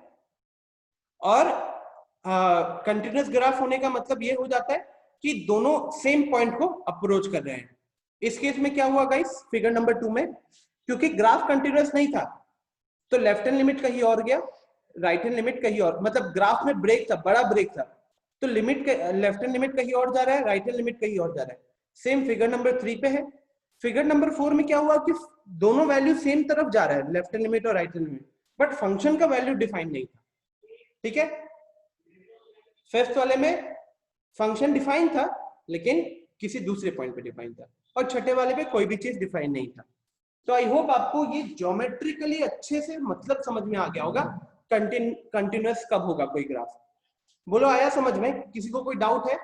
और कंटिन्यूअस ग्राफ होने का मतलब ये हो जाता है कि दोनों सेम पॉइंट को अप्रोच कर रहे हैं। इस केस में क्या हुआ गाइस, फिगर नंबर 2 में क्योंकि ग्राफ कंटिन्यूअस नहीं था तो लेफ्ट हैंड लिमिट कहीं और गया, राइट हैंड लिमिट कहीं और, मतलब ग्राफ में ब्रेक था, बड़ा ब्रेक था, तो लिमिट लेफ्ट हैंड लिमिट कहीं और जा रहा है, राइट हैंड लिमिट कहीं और जा रहा है। सेम फिगर नंबर 3 पे है। फिगर नंबर 4 में क्या हुआ कि दोनों वैल्यू सेम तरफ जा रहा है, लेफ्ट हैंड लिमिट और right hand limit, but function का वैल्यू डिफाइन नहीं था। ठीक है, फिफ्थ वाले में फंक्शन डिफाइन था लेकिन किसी दूसरे पॉइंट पे डिफाइन था और छठे वाले पे कोई भी चीज डिफाइन नहीं था। तो आई होप आपको ये ज्योमेट्रिकली अच्छे से मतलब समझ में आ गया होगा कंटिन्यूअस कब होगा कोई ग्राफ। बोलो आया समझ में? किसी को कोई डाउट है?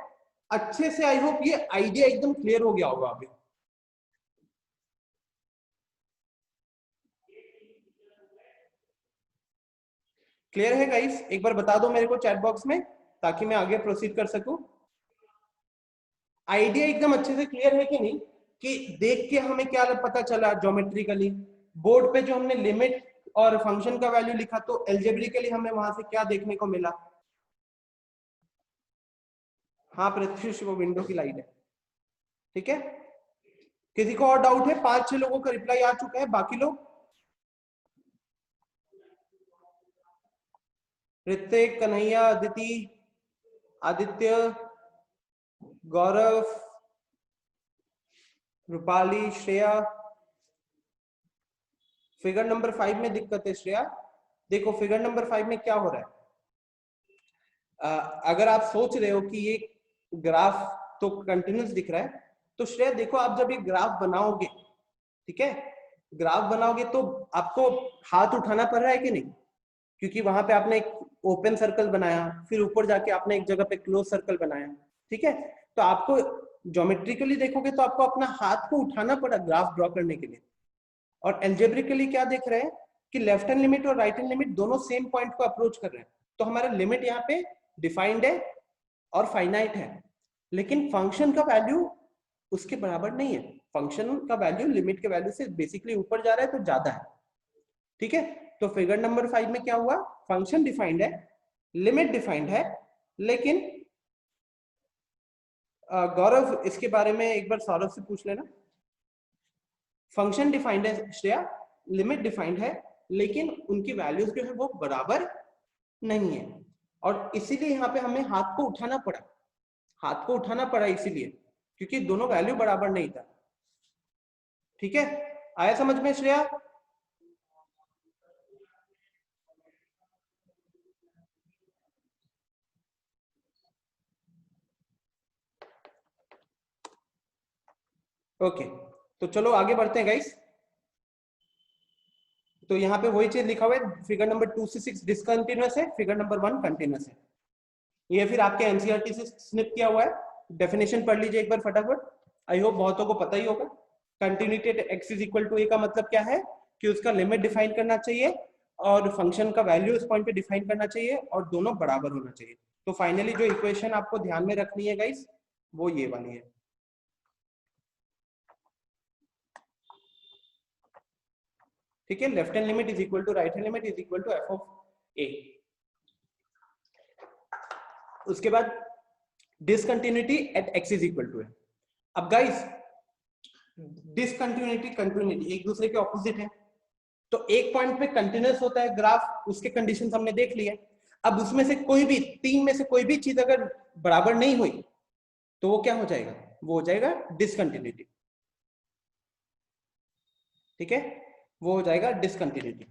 अच्छे से आई होप ये आइडिया एकदम क्लियर हो गया होगा अभी। क्लियर है गाइस? एक बार बता दो मेरे को चैट बॉक्स में ताकि मैं आगे प्रोसीड कर सकूं। आइडिया एकदम अच्छे से क्लियर है कि नहीं, कि देख के हमें क्या पता चला ज्योमेट्रिकली, बोर्ड पे जो हमने लिमिट और फंक्शन का वैल्यू लिखा तो एल्जेब्रिकली हमें वहां से क्या देखने को मिला? हाँ प्रत्युष, वो विंडो की लाइट है। ठीक है, किसी को और डाउट है? 5-6 लोगों का रिप्लाई आ चुका है, बाकी लोग? ऋतिक, कन्हैया, आदित्य, गौरव, रूपाली, श्रेया, फिगर नंबर 5 में दिक्कत है श्रेया। देखो फिगर नंबर 5 में क्या हो रहा है, अगर आप सोच रहे हो कि ये ग्राफ तो कंटिन्यूस दिख रहा है, तो श्रेया देखो आप जब ये ग्राफ बनाओगे, ठीक है, ग्राफ बनाओगे तो आपको हाथ उठाना पड़ रहा है कि नहीं, क्योंकि वहां पे आपने एक ओपन सर्कल बनाया, फिर ऊपर जाके आपने एक जगह पे क्लोज सर्कल बनाया, ठीक है। तो आपको ज्योमेट्रिकली देखोगे तो आपको अपना हाथ को उठाना पड़ा ग्राफ ड्रॉ करने के लिए। और एल्जेब्रिकली क्या देख रहे हैं कि लेफ्ट हैंड लिमिट और राइट हैंड लिमिट दोनों सेम पॉइंट को अप्रोच कर रहे हैं, तो हमारा लिमिट यहाँ पे डिफाइंड है और फाइनाइट है, लेकिन फंक्शन का वैल्यू उसके बराबर नहीं है। फंक्शन का वैल्यू लिमिट के वैल्यू से बेसिकली ऊपर जा रहा है तो ज्यादा है, ठीक है। तो फिगर नंबर 5 में क्या हुआ, फंक्शन डिफाइंड है, लिमिट डिफाइंड है, लेकिन गौरव इसके बारे में एक बार सौरभ से पूछ लेना। फंक्शन डिफाइंड है श्रेया, लिमिट डिफाइंड है, लेकिन उनकी वैल्यूज जो है वो बराबर नहीं है, और इसीलिए यहाँ पे हमें हाथ को उठाना पड़ा, हाथ को उठाना पड़ा इसीलिए क्योंकि दोनों वैल्यू बराबर नहीं था, ठीक है। आया समझ में श्रेया? ओके, तो चलो आगे बढ़ते हैं गाइस। तो यहाँ पे वही चीज लिखा हुआ है, फिगर नंबर 2 से 6 डिसकंटिन्यूअस है, फिगर नंबर 1 कंटिन्यूअस है। ये फिर आपके एनसीईआरटी से स्निप किया हुआ है, डेफिनेशन पढ़ लीजिए एक बार फटाफट, आई होप बहुतों को पता ही होगा। Continuity at x is equal to a का मतलब क्या है कि उसका लिमिट डिफाइन करना चाहिए और फंक्शन का वैल्यू इस पॉइंट पे डिफाइन करना चाहिए और दोनों बराबर होना चाहिए। तो फाइनली जो इक्वेशन आपको ध्यान में रखनी है गाइस वो ये वाली है, ठीक है। Left hand limit is equal to right hand limit is equal to f of a। उसके बाद discontinuity at x is equal to a। अब गाइस डिसकंटिन्यूटी कंटिन्यूटी एक दूसरे के ऑपोजिट है, तो एक पॉइंट पे कंटिन्यूअस होता है ग्राफ, उसके कंडीशंस हमने देख लिए। अब उसमें से कोई भी तीन में से कोई भी चीज अगर बराबर नहीं हुई तो वो क्या हो जाएगा, वो हो जाएगा डिसकंटिन्यूटी, ठीक है, वो हो जाएगा डिसकंटिन्यूटी।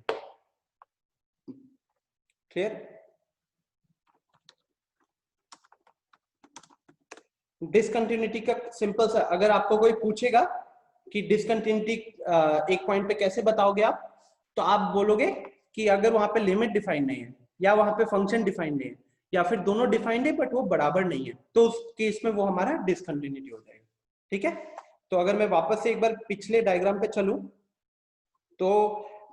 क्लियर? डिसकंटिन्यूटी का सिंपल सा, अगर आपको कोई पूछेगा कि डिसकंटिन्यूटी एक पॉइंट पे कैसे बताओगे आप, तो आप बोलोगे कि अगर वहां पे लिमिट डिफाइन नहीं है या वहां पे फंक्शन डिफाइन नहीं है या फिर दोनों डिफाइंड है बट वो बराबर नहीं है, तो उस केस में वो हमारा डिसकंटिन्यूटी हो जाएगा, ठीक है। तो अगर मैं वापस से एक बार पिछले डायग्राम पे चलूं तो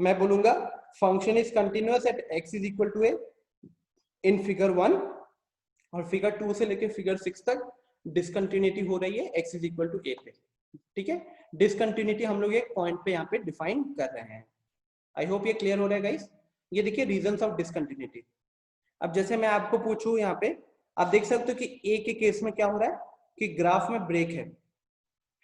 मैं बोलूंगा function is continuous at x is equal to a in figure 1, और फिगर 2 से लेके फिगर 6 तक डिसकंटिन्यूटी हो रही है x is equal to a पे, ठीक है। डिसकंटिन्यूटी हम लोग एक पॉइंट पे यहाँ पे डिफाइन कर रहे हैं। आई होप ये क्लियर हो रहा है गाइस। ये देखिए रीजंस ऑफ डिसकंटिन्यूटी। अब जैसे मैं आपको पूछूं, यहाँ पे आप देख सकते हो कि ए के केस में क्या हो रहा है कि ग्राफ में ब्रेक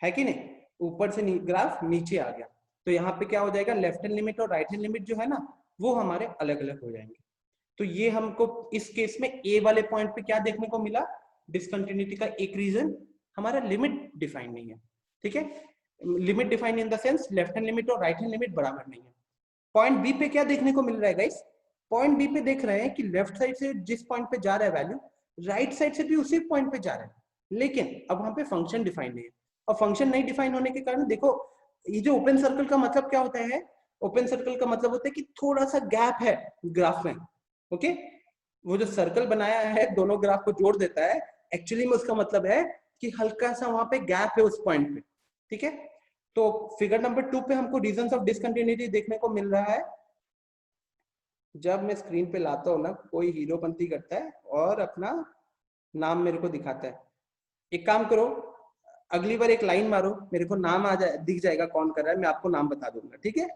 है कि नहीं, ऊपर से ग्राफ नीचे आ गया, तो यहाँ पे क्या हो जाएगा, लेफ्ट हैंड लिमिट और राइट हैंड लिमिट जो है ना वो हमारे अलग अलग हो जाएंगे। तो ये हमको इस केस में ए वाले पॉइंट पे क्या देखने को मिला, डिसकंटिन्यूटी का एक रीजन हमारा लिमिट डिफाइन नहीं है, ठीक है। Limit define in the sense left hand limit और राइट हैंड लिमिट बराबर नहीं है। पॉइंट बी पे क्या देखने को मिल रहा है गाइस, पॉइंट बी पे देख रहे हैं कि लेफ्ट साइड से जिस पॉइंट पे जा रहा है वैल्यू, राइट साइड से भी उसी पॉइंट पे जा रहा है, लेकिन अब वहां पे फंक्शन डिफाइन नहीं है, और फंक्शन नहीं डिफाइन होने के कारण देखो ये जो ओपन सर्कल का मतलब क्या होता है, ओपन सर्कल का मतलब होता है कि थोड़ा सा गैप है ग्राफ में, ओके। वो जो सर्कल बनाया है दोनों ग्राफ को जोड़ देता है, एक्चुअली में उसका मतलब है कि हल्का सा वहां पे गैप है उस पॉइंट पे, ठीक है। तो फिगर नंबर 2 पे हमको रीजंस ऑफ डिसकंटिन्यूटी देखने को मिल रहा है। जब मैं स्क्रीन पे लाता हूँ ना, कोई हीरोपंती करता है और अपना नाम मेरे को दिखाता है। एक काम करो, अगली बार एक लाइन मारो, मेरे को नाम आ जाए, दिख जाएगा कौन कर रहा है, मैं आपको नाम बता दूंगा, ठीक है।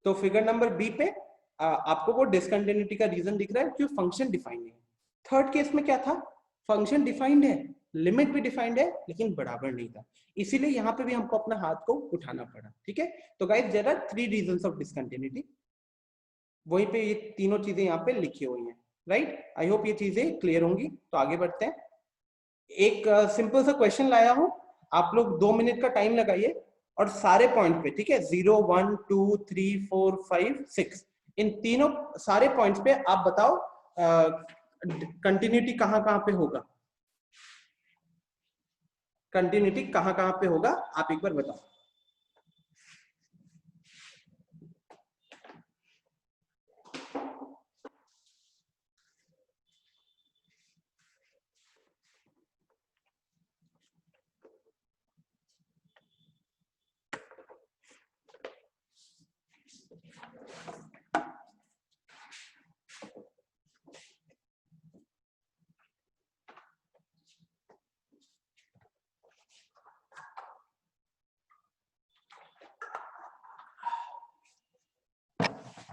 तो फिगर नंबर बी पे आपको वो डिसकंटिन्यूटी का रीजन दिख रहा है कि फंक्शन डिफाइंड है। थर्ड केस में क्या था, फंक्शन डिफाइंड है, लिमिट भी डिफाइंड है, लेकिन बराबर नहीं था, इसीलिए यहाँ पे भी हमको अपना हाथ को उठाना पड़ा, ठीक है। तो guys there are 3 reasons of discontinuity, वहीं पे ये तीनों चीजें यहाँ पे लिखी हुई हैं, राइट। आई होप ये चीजें क्लियर होंगी। तो आगे बढ़ते हैं। एक सिंपल सा क्वेश्चन लाया हूं, आप लोग 2 मिनट का टाइम लगाइए और सारे पॉइंट पे, ठीक है, 0 1 2 3 4 5 6 इन तीनों सारे पॉइंट्स पे आप बताओ कंटिन्यूटी कहां कहां पे होगा, कंटिन्यूटी कहां कहां पे होगा, आप एक बार बताओ।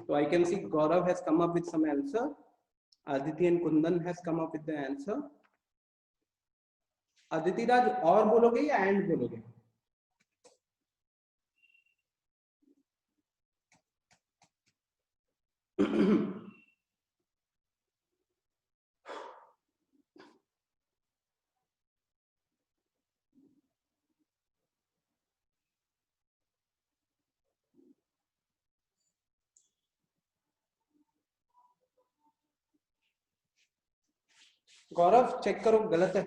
So I can see Gaurav has come up with some answer. Aditi and Kundan has come up with the answer. Aditi Raj और बोलोगे या एंड बोलोगे? गौरव चेक करो, गलत है।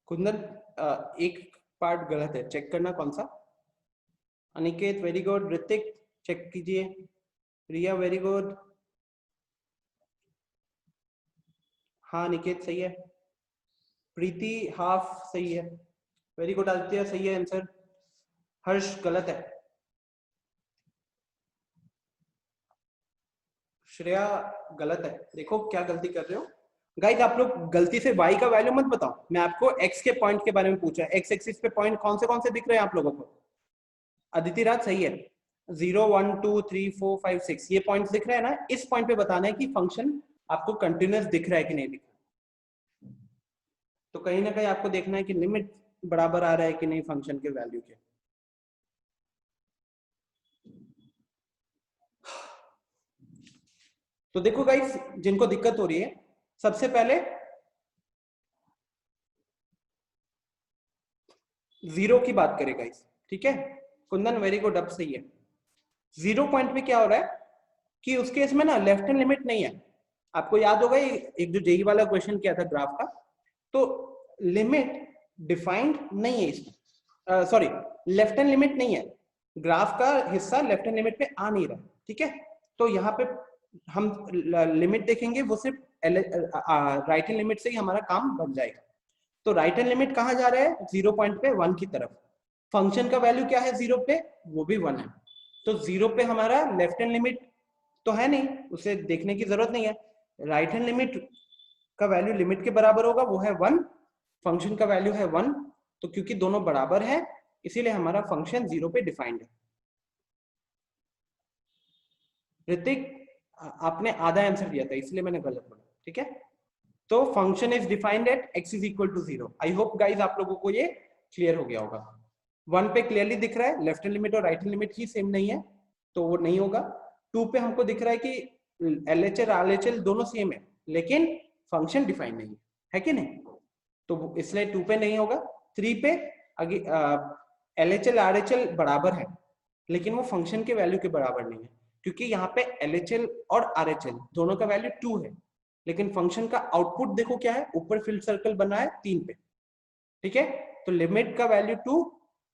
कुंदन एक पार्ट गलत है, चेक करना कौन सा। Aniket very good, Hrithik check कीजिए, रिया वेरी गुड, हाँ अनिकेत सही है, प्रीति हाफ सही है, वेरी गुड, आदित्य सही है आंसर, हर्ष गलत है, श्रेया गलत है। देखो क्या गलती कर रहे हो गाइस, आप लोग गलती से y का वैल्यू मत बताओ, मैं आपको x के पॉइंट के बारे में पूछा, x एक्सिस पे पॉइंट कौन से दिख रहे हैं आप लोगों को। अदिति राज सही है, 0 1 2 3 4 5 6 ये पॉइंट्स दिख रहे हैं ना, इस पॉइंट पे बताना है कि फंक्शन आपको कंटिन्यूअस दिख रहा है कि नहीं दिख रहा। तो कहीं ना कहीं आपको देखना है कि लिमिट बराबर आ रहा है कि नहीं फंक्शन के वैल्यू के। तो देखो गाइस, जिनको दिक्कत हो रही है, सबसे पहले 0 की बात करें गाइस, ठीक है। कुंदन वेरी गुड, अब सही है। 0 पॉइंट पे क्या हो रहा है कि उस केस में ना लेफ्ट हैंड लिमिट नहीं है। आपको याद होगा एक जो जेई वाला क्वेश्चन किया था ग्राफ का, तो लिमिट डिफाइंड नहीं है इसमें, सॉरी लेफ्ट हैंड लिमिट नहीं है, ग्राफ का हिस्सा लेफ्ट हैंड लिमिट पे आ नहीं रहा, ठीक है। तो यहाँ पे हम लिमिट देखेंगे, वो सिर्फ राइट हैंड लिमिट से ही हमारा काम बन जाएगा। तो राइट हैंड लिमिट कहाँ जा रहा है, 0 पॉइंट पे 1 की तरफ। फंक्शन का वैल्यू क्या है 0 पे, वो भी 1 है। तो 0 पे हमारा लेफ्ट हैंड लिमिट तो है नहीं, उसे देखने की जरूरत नहीं है। राइट हैंड लिमिट का वैल्यू लिमिट के बराबर होगा, वो है 1, फंक्शन का वैल्यू है 1, तो क्योंकि दोनों बराबर है इसीलिए हमारा फंक्शन 0 पे डिफाइंड है। ऋतिक आपने आधा आंसर दिया था इसलिए मैंने गलत बोला, ठीक है। तो function is defined at x is equal to 0। I hope guys आप लोगों को ये क्लियर हो गया होगा। 1 पे क्लियरली दिख रहा है लेफ्ट हैंड लिमिट और राइट हैंड लिमिट ही सेम नहीं है, तो वो नहीं होगा। 2 पे हमको दिख रहा है कि LHL RHL दोनों सेम है, लेकिन फंक्शन डिफाइंड नहीं है कि नहीं, तो इसलिए 2 पे नहीं होगा। 3 पे LHL RHL बराबर है, लेकिन वो फंक्शन के वैल्यू के बराबर नहीं है, क्योंकि यहाँ पे LHL और RHL दोनों का वैल्यू 2 है, लेकिन फंक्शन का आउटपुट देखो क्या है, ऊपर फील्ड सर्कल बना है 3 पे, ठीक है। तो लिमिट का वैल्यू 2,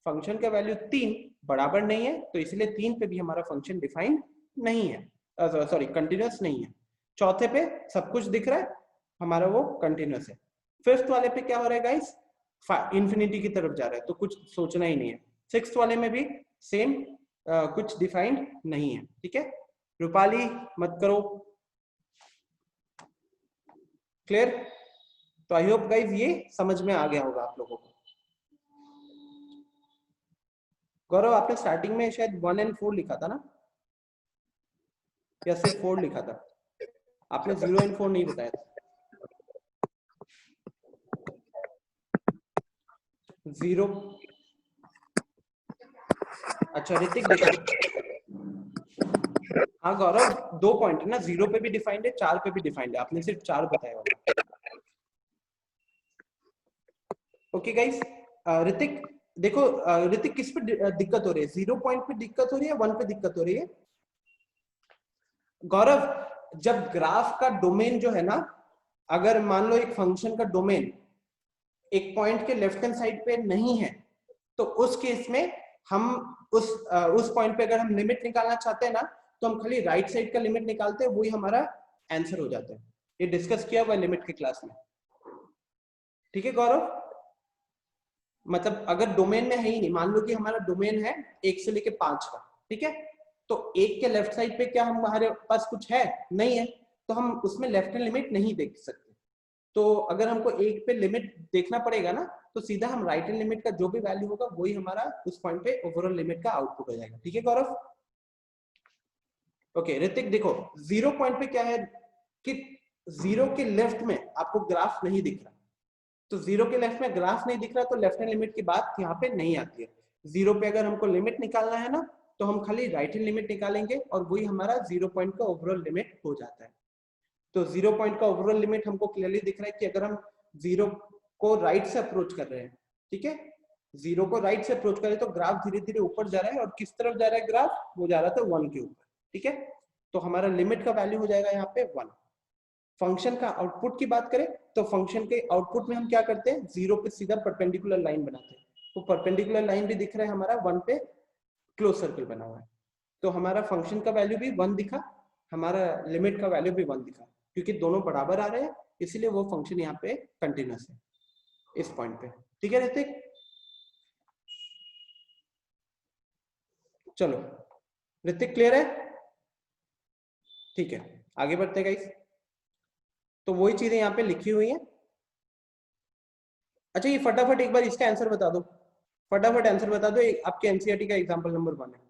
फंक्शन का वैल्यू 3 बराबर नहीं है, तो इसलिए 3 पे भी हमारा फंक्शन डिफाइंड नहीं है, सॉरी कंटिन्यूअस नहीं है। चौथे पे सब कुछ दिख रहा है, हमारा वो कंटिन्यूअस है। फिफ्थ वाले पे क्या हो रहा है गाइस, इंफिनिटी की तरफ जा रहा है, तो कुछ सोचना ही नहीं है। सिक्स्थ वाले में भी सेम, कुछ डिफाइंड नहीं है, ठीक है। रूपाली मत करो, क्लियर। तो आई होप गाइज ये समझ में आ गया होगा आप लोगों को। गौरव आपने स्टार्टिंग में शायद 1 and 4 लिखा था ना, या सिर्फ 4 लिखा था, आपने 0 and 4 नहीं बताया था। 0। अच्छा ऋतिक देखो, हाँ गौरव 2 पॉइंट है ना, 0 पे भी डिफाइंड है, 4 पे भी डिफाइंड है, आपने सिर्फ 4 बताया होगा। ओके गाइस, ऋतिक देखो, ऋतिक किस पे दिक्कत हो रही है, 0 पॉइंट पे दिक्कत हो रही है, 1 पे दिक्कत हो रही है? गौरव, जब ग्राफ का डोमेन जो है ना, अगर मान लो एक फंक्शन का डोमेन एक पॉइंट के लेफ्ट हैंड साइड पे नहीं है, तो उस केस में हम उस पॉइंट पे अगर हम लिमिट निकालना चाहते हैं ना, तो हम खाली राइट साइड का लिमिट निकालते हैं, वही हमारा आंसर हो जाता है। ये डिस्कस किया हुआ लिमिट के क्लास में, ठीक है गौरव? मतलब अगर डोमेन में है ही नहीं, मान लो कि हमारा डोमेन है 1 से लेके 5 का, ठीक है, तो 1 के लेफ्ट साइड पे क्या हमारे पास कुछ है? नहीं है, तो हम उसमें लेफ्ट हैंड लिमिट नहीं देख सकते। तो अगर हमको 1 पे लिमिट देखना पड़ेगा ना, तो सीधा हम राइट हैंड लिमिट का जो भी वैल्यू होगा वही हमारा उस पॉइंट पे ओवरऑल लिमिट का आउटपुट हो जाएगा, ठीक है गौरव? ओके ऋतिक देखो, 0 पॉइंट पे क्या है कि 0 के लेफ्ट में आपको ग्राफ नहीं दिख रहा, तो 0 के लेफ्ट में ग्राफ नहीं दिख रहा, तो लेफ्ट हैंड लिमिट की बात यहाँ पे नहीं आती है। 0 पे अगर हमको लिमिट निकालना है ना, तो हम खाली राइट हैंड लिमिट निकालेंगे और वही हमारा 0 पॉइंट का ओवरऑल लिमिट हो जाता है। तो 0 पॉइंट का ओवरऑल लिमिट हमको क्लियरली दिख रहा है कि अगर हम 0 को राइट से अप्रोच कर रहे हैं, ठीक है, 0 को राइट से अप्रोच करें तो ग्राफ धीरे धीरे ऊपर जा रहा है, और किस तरफ जा रहा है ग्राफ? वो जा रहा था 1 के ऊपर, ठीक है, तो हमारा लिमिट का वैल्यू हो जाएगा यहाँ पे 1। फंक्शन का आउटपुट की बात करें तो फंक्शन के आउटपुट में हम क्या करते हैं, 0 पे सीधा परपेंडिकुलर लाइन बनाते हैं, तो परपेंडिकुलर लाइन भी दिख रहा है हमारा, 1 पे क्लोज सर्कल बना हुआ है, तो हमारा फंक्शन का वैल्यू भी 1 दिखा, हमारा लिमिट का वैल्यू भी 1 दिखा, क्योंकि दोनों बराबर आ रहे हैं, इसलिए वो फंक्शन यहाँ पे कंटिन्यूअस है इस पॉइंट पे, ठीक है ऋतिक? चलो ऋतिक क्लियर है? ठीक है, आगे बढ़ते गाइस। तो वही चीजें यहाँ पे लिखी हुई हैं। अच्छा ये फटाफट एक बार इसका आंसर बता दो, फटाफट आंसर बता दो, आपके एनसीईआरटी का एग्जांपल नंबर 1 है।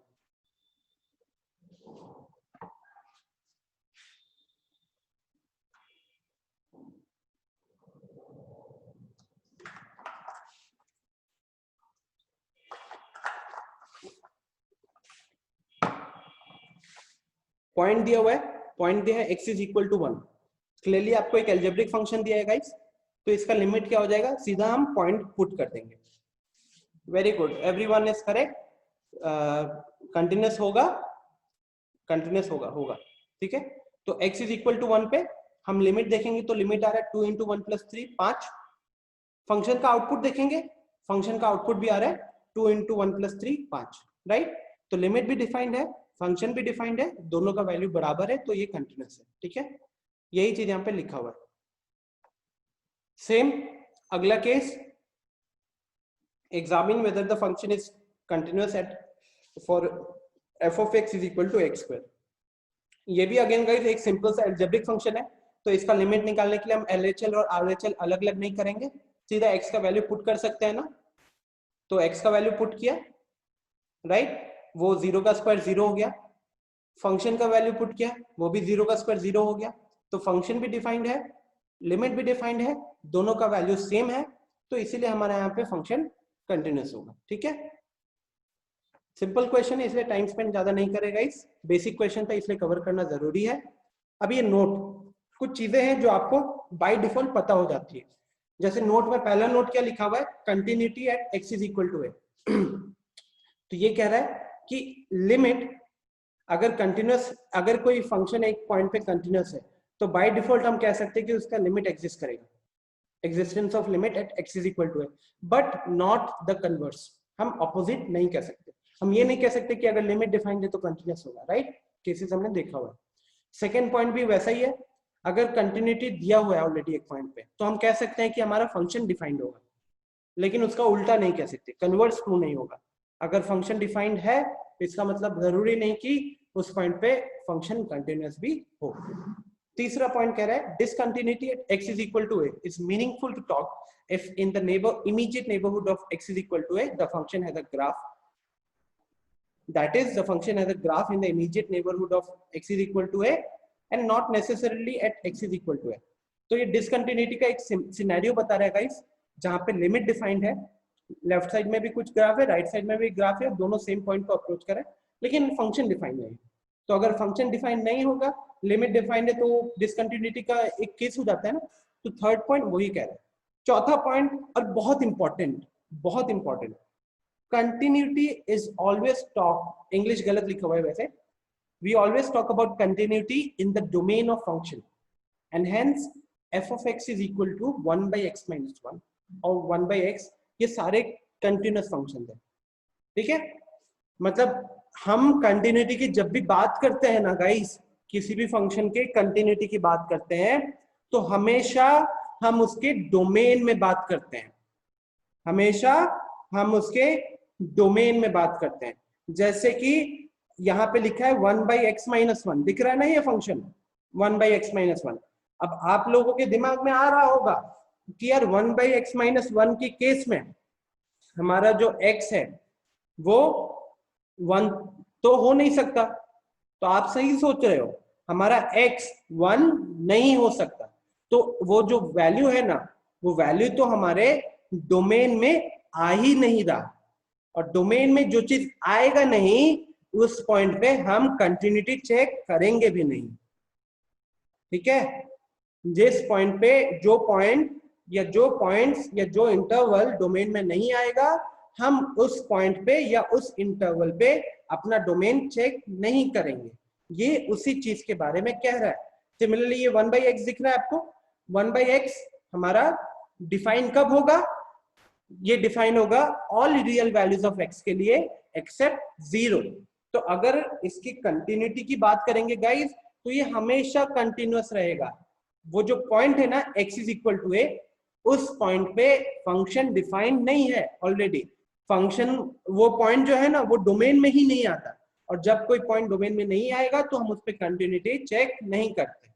पॉइंट दिया हुआ है, पॉइंट दिया है x is equal to 1, clearly आपको एक एल्जेब्रिक फंक्शन दिया है गाइस, तो इसका लिमिट क्या हो जाएगा, सीधा हम पॉइंट पुट कर देंगे। Very good, everyone is correct, continuous होगा, कंटिन्यूअस होगा, ठीक है। तो x इज इक्वल टू 1 पे हम लिमिट देखेंगे, तो लिमिट आ रहा है 2 इंटू 1 प्लस 3 5। फंक्शन का आउटपुट देखेंगे, फंक्शन का आउटपुट भी आ रहा है 2 इंटू 1 प्लस 3 5, राइट। तो लिमिट भी डिफाइंड है, फंक्शन भी डिफाइंड है, दोनों का वैल्यू बराबर है, तो ये कंटिन्यूअस है, ठीक है। यही चीज यहाँ पे लिखा हुआ है। सेम अगला केस, examine whether the function is continuous at for f of x is equal to x square. ये भी अगेन गाइस एक सिंपल सा अलजेब्रिक फंक्शन है, तो इसका लिमिट निकालने के लिए हम LHL और RHL अलग अलग नहीं करेंगे, सीधा x का वैल्यू पुट कर सकते हैं ना। तो x का वैल्यू पुट किया, राइट, वो 0 का स्क्वायर 0 हो गया, फंक्शन का वैल्यू पुट किया, वो भी 0 का स्क्वायर 0 हो गया, तो फंक्शन भी डिफाइंड है, लिमिट भी डिफाइंड है, दोनों का वैल्यू सेम है, तो इसीलिए हमारे यहाँ पे फंक्शन कंटिन्यूअस होगा, ठीक है। सिंपल क्वेश्चन है, इसलिए टाइम स्पेंड ज्यादा नहीं करेगा, इस बेसिक क्वेश्चन था इसलिए कवर करना जरूरी है। अब ये नोट, कुछ चीजें हैं जो आपको बाय डिफॉल्ट पता हो जाती है, जैसे नोट में पहला नोट क्या लिखा हुआ है, continuity at x is equal to a। तो ये कह रहा है कि लिमिट अगर कंटिन्यूअस, अगर कोई फंक्शन एक पॉइंट पे कंटिन्यूअस है, तो बाय डिफॉल्ट हम कह सकते हैं कि उसका लिमिट एग्जिस्ट करेगा, existence of limit at x is equal to a, but not the converse. हम ऑपोजिट नहीं कह सकते, हम ये नहीं कह सकते कि अगर लिमिट डिफाइंड है तो कंटिन्यूअस होगा, राइट, केसेस हमने देखा हुआ है। सेकेंड पॉइंट भी वैसा ही है, अगर कंटिन्यूटी दिया हुआ है ऑलरेडी एक पॉइंट पे, तो हम कह सकते हैं कि हमारा फंक्शन डिफाइंड होगा, लेकिन उसका उल्टा नहीं कह सकते, कन्वर्स ट्रू नहीं होगा। अगर फंक्शन डिफाइंड है, इसका मतलब जरूरी नहीं कि उस पॉइंट पे फंक्शन कंटिन्यूअस भी हो। तीसरा पॉइंट कह रहा है discontinuity at x is equal to a is meaningful to talk if in the immediate neighborhood of x is equal to a the function has a graph, that is the function has a graph in the immediate neighborhood of x is equal to a and not necessarily at x is equal to a। तो ये discontinuity का एक scenario बता रहा है guys, जहां पे limit defined है, लेफ्ट साइड में भी कुछ ग्राफ है, राइट साइड में भी ग्राफ है, दोनों सेम पॉइंट को अप्रोच करें, लेकिन फंक्शन डिफाइन नहीं है। तो अगर फंक्शन डिफाइन नहीं होगा, लिमिट डिफाइंड है, तो डिसकंटिन्यूटी का एक केस हो जाता है ना। तो थर्ड पॉइंट वही कह रहा है। चौथा पॉइंट और बहुत इंपॉर्टेंट, बहुत important, continuity is always talk, English गलत लिखा हुआ है वैसे, we always talk about continuity in the domain of function, and hence f of x is equal to 1 by x minus 1 और 1 by x, ये सारे कंटिन्यूस फंक्शन है, ठीक है। मतलब हम कंटिन्यूटी की जब भी बात करते हैं ना गाइस, किसी भी फंक्शन के कंटिन्यूटी की बात करते हैं, तो हमेशा हम उसके डोमेन में बात करते हैं, हमेशा हम उसके डोमेन में बात करते हैं। जैसे कि यहाँ पे लिखा है 1 by x minus 1, दिख रहा है ना ये फंक्शन 1 by x minus 1। अब आप लोगों के दिमाग में आ रहा होगा कि यार 1 by x minus 1 के केस में हमारा जो x है वो 1 तो हो नहीं सकता। तो आप सही सोच रहे हो, हमारा x 1 नहीं हो सकता। तो वो जो वैल्यू है ना, वो वैल्यू तो हमारे डोमेन में आ ही नहीं रहा, और डोमेन में जो चीज आएगा नहीं, उस पॉइंट पे हम कंटिन्यूटी चेक करेंगे भी नहीं, ठीक है। जिस पॉइंट पे जो पॉइंट या जो पॉइंट्स या जो इंटरवल डोमेन में नहीं आएगा, हम उस पॉइंट पे या उस इंटरवल पे अपना डोमेन चेक नहीं करेंगे। ये उसी चीज के बारे में कह रहा है। सिमिलरली ये 1 by x दिख रहा है आपको, 1 by x हमारा डिफाइन कब होगा? ये डिफाइन होगा all real values of x के लिए एक्सेप्ट 0। तो अगर इसकी कंटिन्यूटी की बात करेंगे गाइस, तो ये हमेशा कंटिन्यूअस रहेगा। वो जो पॉइंट है ना x is equal to a, उस पॉइंट पे फंक्शन डिफाइंड नहीं है ऑलरेडी। फंक्शन वो पॉइंट जो है ना, वो डोमेन में ही नहीं आता, और जब कोई पॉइंट डोमेन में नहीं आएगा तो हम उस पर कंटिन्यूटी चेक नहीं करते,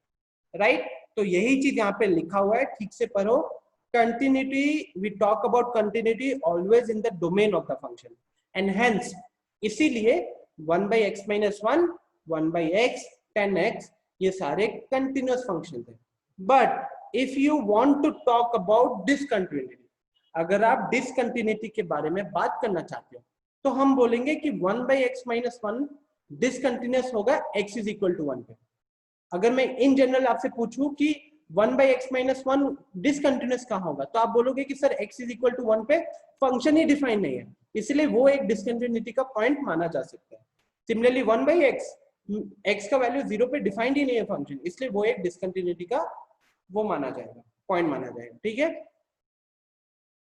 राइट। तो यही चीज यहाँ पे लिखा हुआ है, ठीक से पढ़ो। Continuity, we talk about continuity always in the domain of the function, and hence इसीलिए 1 by x minus 1, 1 by x, 10x, ये सारे कंटिन्यूअस फंक्शन थे। But if you want to talk about discontinuity, अगर आप डिसकंटिन्यूटी के बारे में बात करना चाहते हो, तो हम बोलेंगे कि 1 by x minus 1 डिसकंटिन्यूअस होगा x इज इक्वल टू 1 पे। अगर मैं इन जनरल आपसे पूछूं कि 1 by x minus 1 डिसकंटिन्यूअस कहाँ होगा, तो आप बोलोगे कि sir x is equal to 1 पे फंक्शन ही डिफाइन नहीं है, इसलिए वो एक डिसकंटिन्यूटी का पॉइंट माना जा सकता है। सिमिलरली 1 by x का वैल्यू 0 पे डिफाइंड ही नहीं है फंक्शन, इसलिए वो एक डिसकंटिन्यूटी का वो माना जाएगा, पॉइंट माना जाएगा, ठीक है।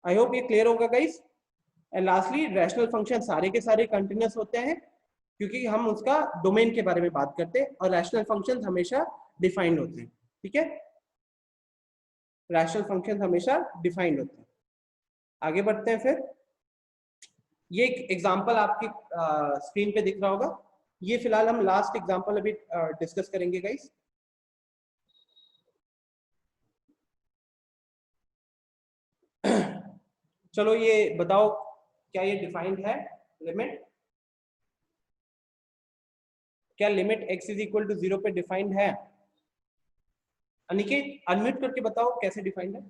आई होप ये क्लियर होगा guys. And lastly, rational function सारे के सारे कंटिन्यूअस होते हैं, क्योंकि हम उसका डोमेन के बारे में बात करते हैं, और रैशनल फंक्शंस हमेशा डिफाइंड होते हैं, ठीक है। रैशनल फंक्शंस हमेशा डिफाइंड होते हैं। आगे बढ़ते हैं फिर। ये एक एग्जांपल आपकी स्क्रीन पे दिख रहा होगा, ये फिलहाल हम लास्ट एग्जांपल अभी डिस्कस करेंगे गाइस। चलो ये बताओ, क्या ये डिफाइंड है लिमिट? क्या limit x is equal to 0 पे डिफाइंड है? अनिकेत अनम्यूट करके बताओ कैसे डिफाइंड है।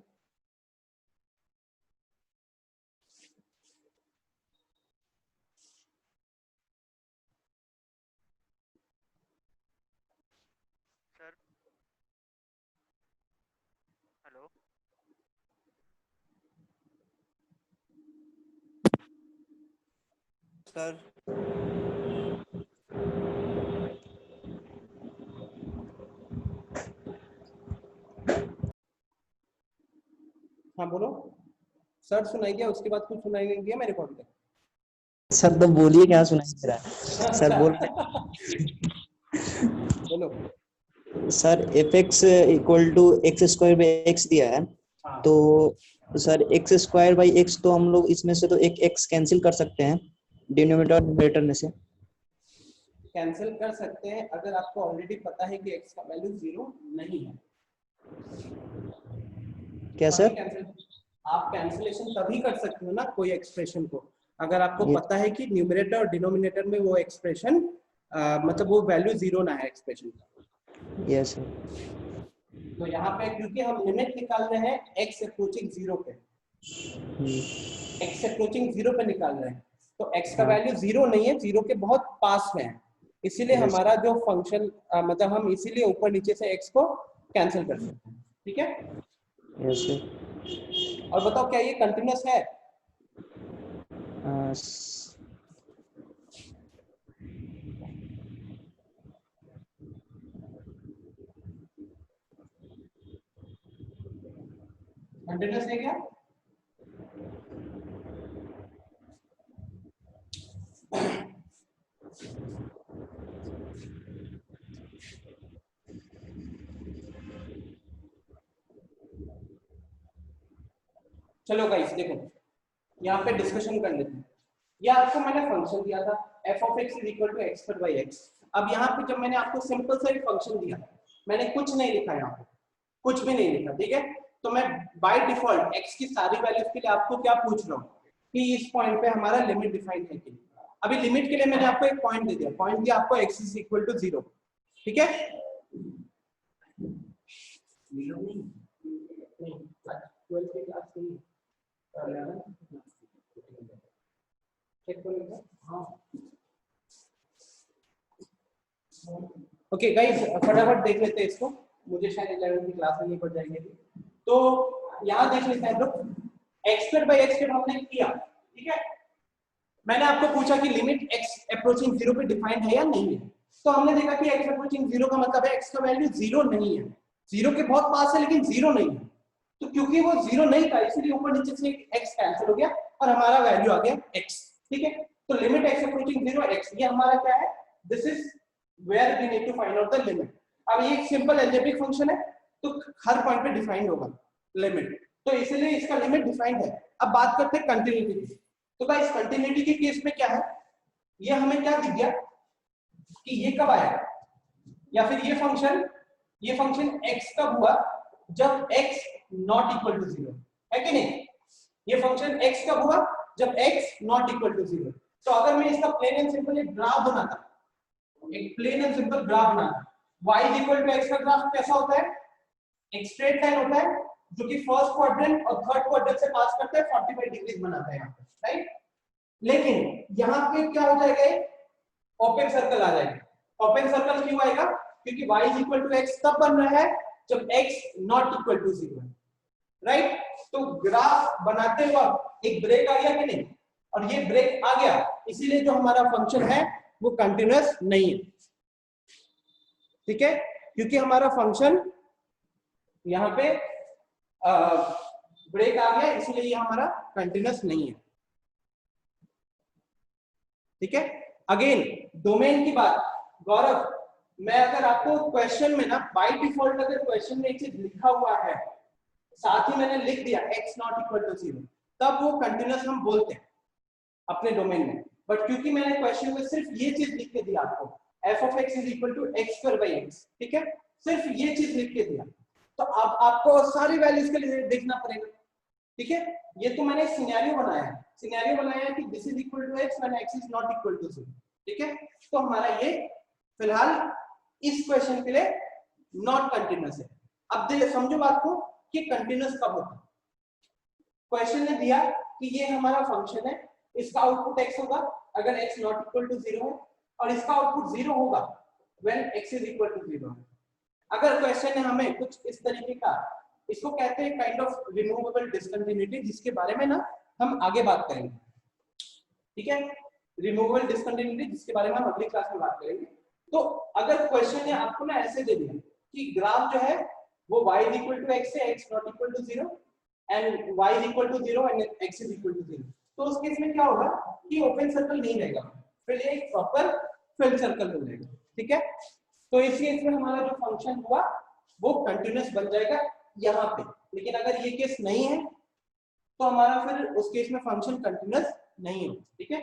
सर हेलो, सर हाँ बोलो सर, सुनाई दिया, उसके बाद कुछ सुनाई नहीं दिया मेरे रिकॉर्ड पे। सर तो बोलिए, क्या सुनाई दे रहा है सर, बोल बोलो sir. fx equal to x square by x दिया है, हाँ। तो sir x square by x, तो हम लोग इसमें से तो एक x कैंसिल कर सकते हैं डिनोमिनेटर और न्यूमरेटर में से। कैंसिल कर सकते हैं अगर आपको ऑलरेडी पता है कि x का वैल्यू 0 नहीं है। क्या सर? आप कैंसिलेशन तभी कर सकते हो ना कोई एक्सप्रेशन को, अगर आपको पता है कि न्यूमरेटर और डिनोमिनेटर में वो एक्सप्रेशन मतलब वो वैल्यू 0 ना है एक्सप्रेशन का। Yes sir. तो यहाँ पे क्योंकि हम लिमिट निकाल रहे हैं x अप्रोचिंग 0 पे, x अप्रोचिंग 0 पे निकाल रहे हैं, तो x का वैल्यू 0 नहीं है, 0 के बहुत पास में है, इसीलिए हमारा जो फंक्शन मतलब हम इसीलिए ऊपर नीचे से x को कैंसिल कर सकते हैं। ठीक है, यस सर। और बताओ क्या ये कंटिन्यूअस है? कंटिन्यूअस है क्या? चलो गाइस देखो, यहाँ पे डिस्कशन कर लेते हैं। ये आपको मैंने फंक्शन दिया था f of x is equal to x squared by x। अब यहाँ पे जब मैंने आपको सिंपल सा एक फंक्शन दिया, मैंने कुछ नहीं लिखा यहाँ पे, कुछ भी नहीं लिखा, ठीक है। तो मैं बाय डिफॉल्ट x की सारी वैल्यूज के लिए आपको क्या पूछ रहा हूँ कि इस पॉइंट पे हमारा लिमिट डिफाइन है कि नहीं। अभी लिमिट के लिए मैंने आपको एक पॉइंट दे दिया, पॉइंट दिया आपको x is equal to 0, ठीक है। ओके गाइस, फटाफट देख लेते हैं इसको, मुझे शायद 11वीं की क्लास में नहीं पढ़ जाएंगे। तो यहाँ देख लेते हैं लोग, x square by x square हमने किया, ठीक है। मैंने आपको पूछा कि लिमिट x अप्रोचिंग 0 पे डिफाइंड है या नहीं है, तो हमने देखा कि x अप्रोचिंग 0 का मतलब है x का वैल्यू 0 नहीं है, 0 के बहुत पास है लेकिन 0 नहीं है। तो क्योंकि वो 0 नहीं था इसलिए ऊपर नीचे से x कैंसिल हो गया और हमारा वैल्यू आ गया x, ठीक है। तो लिमिट x अप्रोचिंग 0 x, ये हमारा क्या है, this is where we need to find out the limit. अब ये एक सिंपल अलजेब्रिक फंक्शन है, तो हर पॉइंट पे डिफाइंड होगा लिमिट, तो इसलिए इसका लिमिट डिफाइंड है। अब बात करते हैं कंटिन्यूटी की। तो गाइस कंटिन्यूटी के केस में क्या है, ये हमें क्या दिख गया कि ये कब आया, या फिर ये फंक्शन x कब हुआ, जब x नॉट इक्वल टू 0 है कि नहीं। ये फंक्शन x कब हुआ, जब x नॉट इक्वल टू 0। तो अगर मैं इसका प्लेन एंड सिंपल एक ग्राफ बनाता, एक प्लेन एंड सिंपल ग्राफ बनाता, y is equal to x का ग्राफ कैसा होता है, एक स्ट्रेट लाइन होता है जो कि फर्स्ट क्वाड्रेंट और थर्ड क्वाड्रेंट से पास करता है, 45 डिग्री बनाता है यहाँ पे, राइट। लेकिन यहाँ पे क्या हो जाएगा, ओपन सर्कल आ जाएगा। ओपन सर्कल क्यों आएगा, क्योंकि y is equal to x तब बन रहा है जब x not equal to 0, right. तो ग्राफ बनाते वक्त एक ब्रेक आ गया कि नहीं, और ये ब्रेक आ गया, इसीलिए जो हमारा फंक्शन है वो कंटिन्यूअस नहीं है, ठीक है। क्योंकि हमारा फंक्शन यहाँ पे ब्रेक आ गया, इसलिए ये हमारा कंटिन्यूअस नहीं है, ठीक है। अगेन डोमेन की बात, गौरव, मैं अगर आपको क्वेश्चन में ना बाय डिफॉल्ट अगर क्वेश्चन में एक चीज लिखा हुआ है, साथ ही मैंने लिख दिया x नॉट इक्वल टू 0, तब वो कंटिन्यूअस हम बोलते हैं अपने डोमेन में। बट क्योंकि मैंने क्वेश्चन में सिर्फ ये चीज लिख के दिया आपको, f of x is equal to x square by x, ठीक है, सिर्फ ये चीज लिख के दिया, तो अब आपको सारी वैल्यूज के लिए देखना पड़ेगा, ठीक है। ये तो मैंने सिनेरियो बनाया है कि this is equal to x when x is not equal to 0, ठीक है। तो हमारा ये फिलहाल इस क्वेश्चन के लिए नॉट कंटिन्यूअस है। अब समझो बात को कि कंटिन्यूअस कब होता है। क्वेश्चन ने दिया कि ये हमारा फंक्शन है, इसका आउटपुट x होगा अगर x नॉट इक्वल टू 0 है, और इसका आउटपुट 0 होगा when x is equal to 0 है। अगर क्वेश्चन है हमें कुछ इस तरीके का, इसको कहते हैं काइंड ऑफ रिमूवेबल डिसकंटिन्यूटी, जिसके बारे में ना हम आगे बात करेंगे, ठीक है। रिमूवेबल डिसकंटिन्यूटी जिसके बारे में हम अगली क्लास में बात करेंगे। तो अगर क्वेश्चन ने आपको ना ऐसे दे दिया कि ग्राफ जो है वो y is equal to x है, x not equal to 0 and y is equal to 0 and x is equal to 0, तो उस केस में क्या होगा कि ओपन सर्कल नहीं रहेगा, फिर ये एक प्रॉपर फिल्ड सर्कल हो जाएगा, ठीक है। तो इस केस में हमारा जो फंक्शन हुआ वो कंटिन्यूअस बन जाएगा यहाँ पे। लेकिन अगर ये केस नहीं है तो हमारा फिर उस केस में फंक्शन कंटिन्यूअस नहीं है, ठीक है।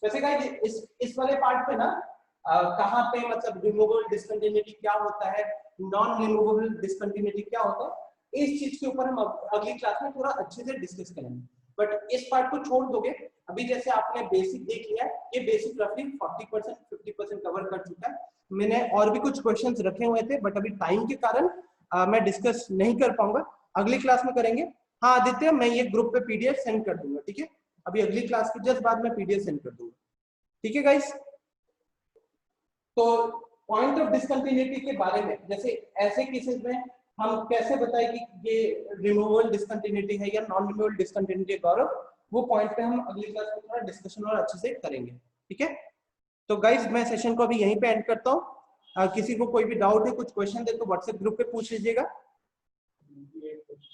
वैसे गाइस इस वाले पार्ट पे ना कहाँ पे मतलब रिमूवेबल डिसकंटिन्यूटी क्या होता है, नॉन रिमूवेबल डिसकंटिन्यूटी क्या होता है, इस चीज के ऊपर हम अगली क्लास में पूरा अच्छे से डिस्कस करेंगे। बट इस पार्ट को छोड़ दोगे, अभी जैसे आपने बेसिक देख लिया है, ये बेसिक रफली 40% 50% कवर कर चुका है। मैंने और भी कुछ क्वेश्चंस रखे हुए थे बट अभी टाइम के कारण मैं डिस्कस नहीं कर पाऊंगा, अगली क्लास में करेंगे। हाँ आदित्य, मैं ये ग्रुप पे पीडीएफ सेंड कर दूंगा, ठीक है? अभी अगली क्लास के जस्ट बाद में पीडीएफ सेंड कर दूंगा, ठीक है गाइस? तो पॉइंट ऑफ डिसकंटिन्यूटी के बारे में, जैसे ऐसे केसेस में हम कैसे बताएं कि ये रिमूवल डिसकंटिन्यूटी है या नॉन रिमूवल डिसकंटिन्यूटी है गौरव, वो पॉइंट पे हम अगली क्लास में थोड़ा डिस्कशन और अच्छे से करेंगे, ठीक है? तो गाइस मैं सेशन को अभी यहीं पे एंड करता हूँ। किसी को कोई भी डाउट है, कुछ क्वेश्चन है तो व्हाट्सएप ग्रुप पे पूछ लीजिएगा।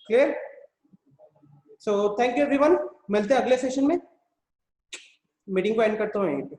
Clear? So thank you everyone, मिलते हैं अगले सेशन में। मीटिंग को एंड करता हूँ यहीं पे।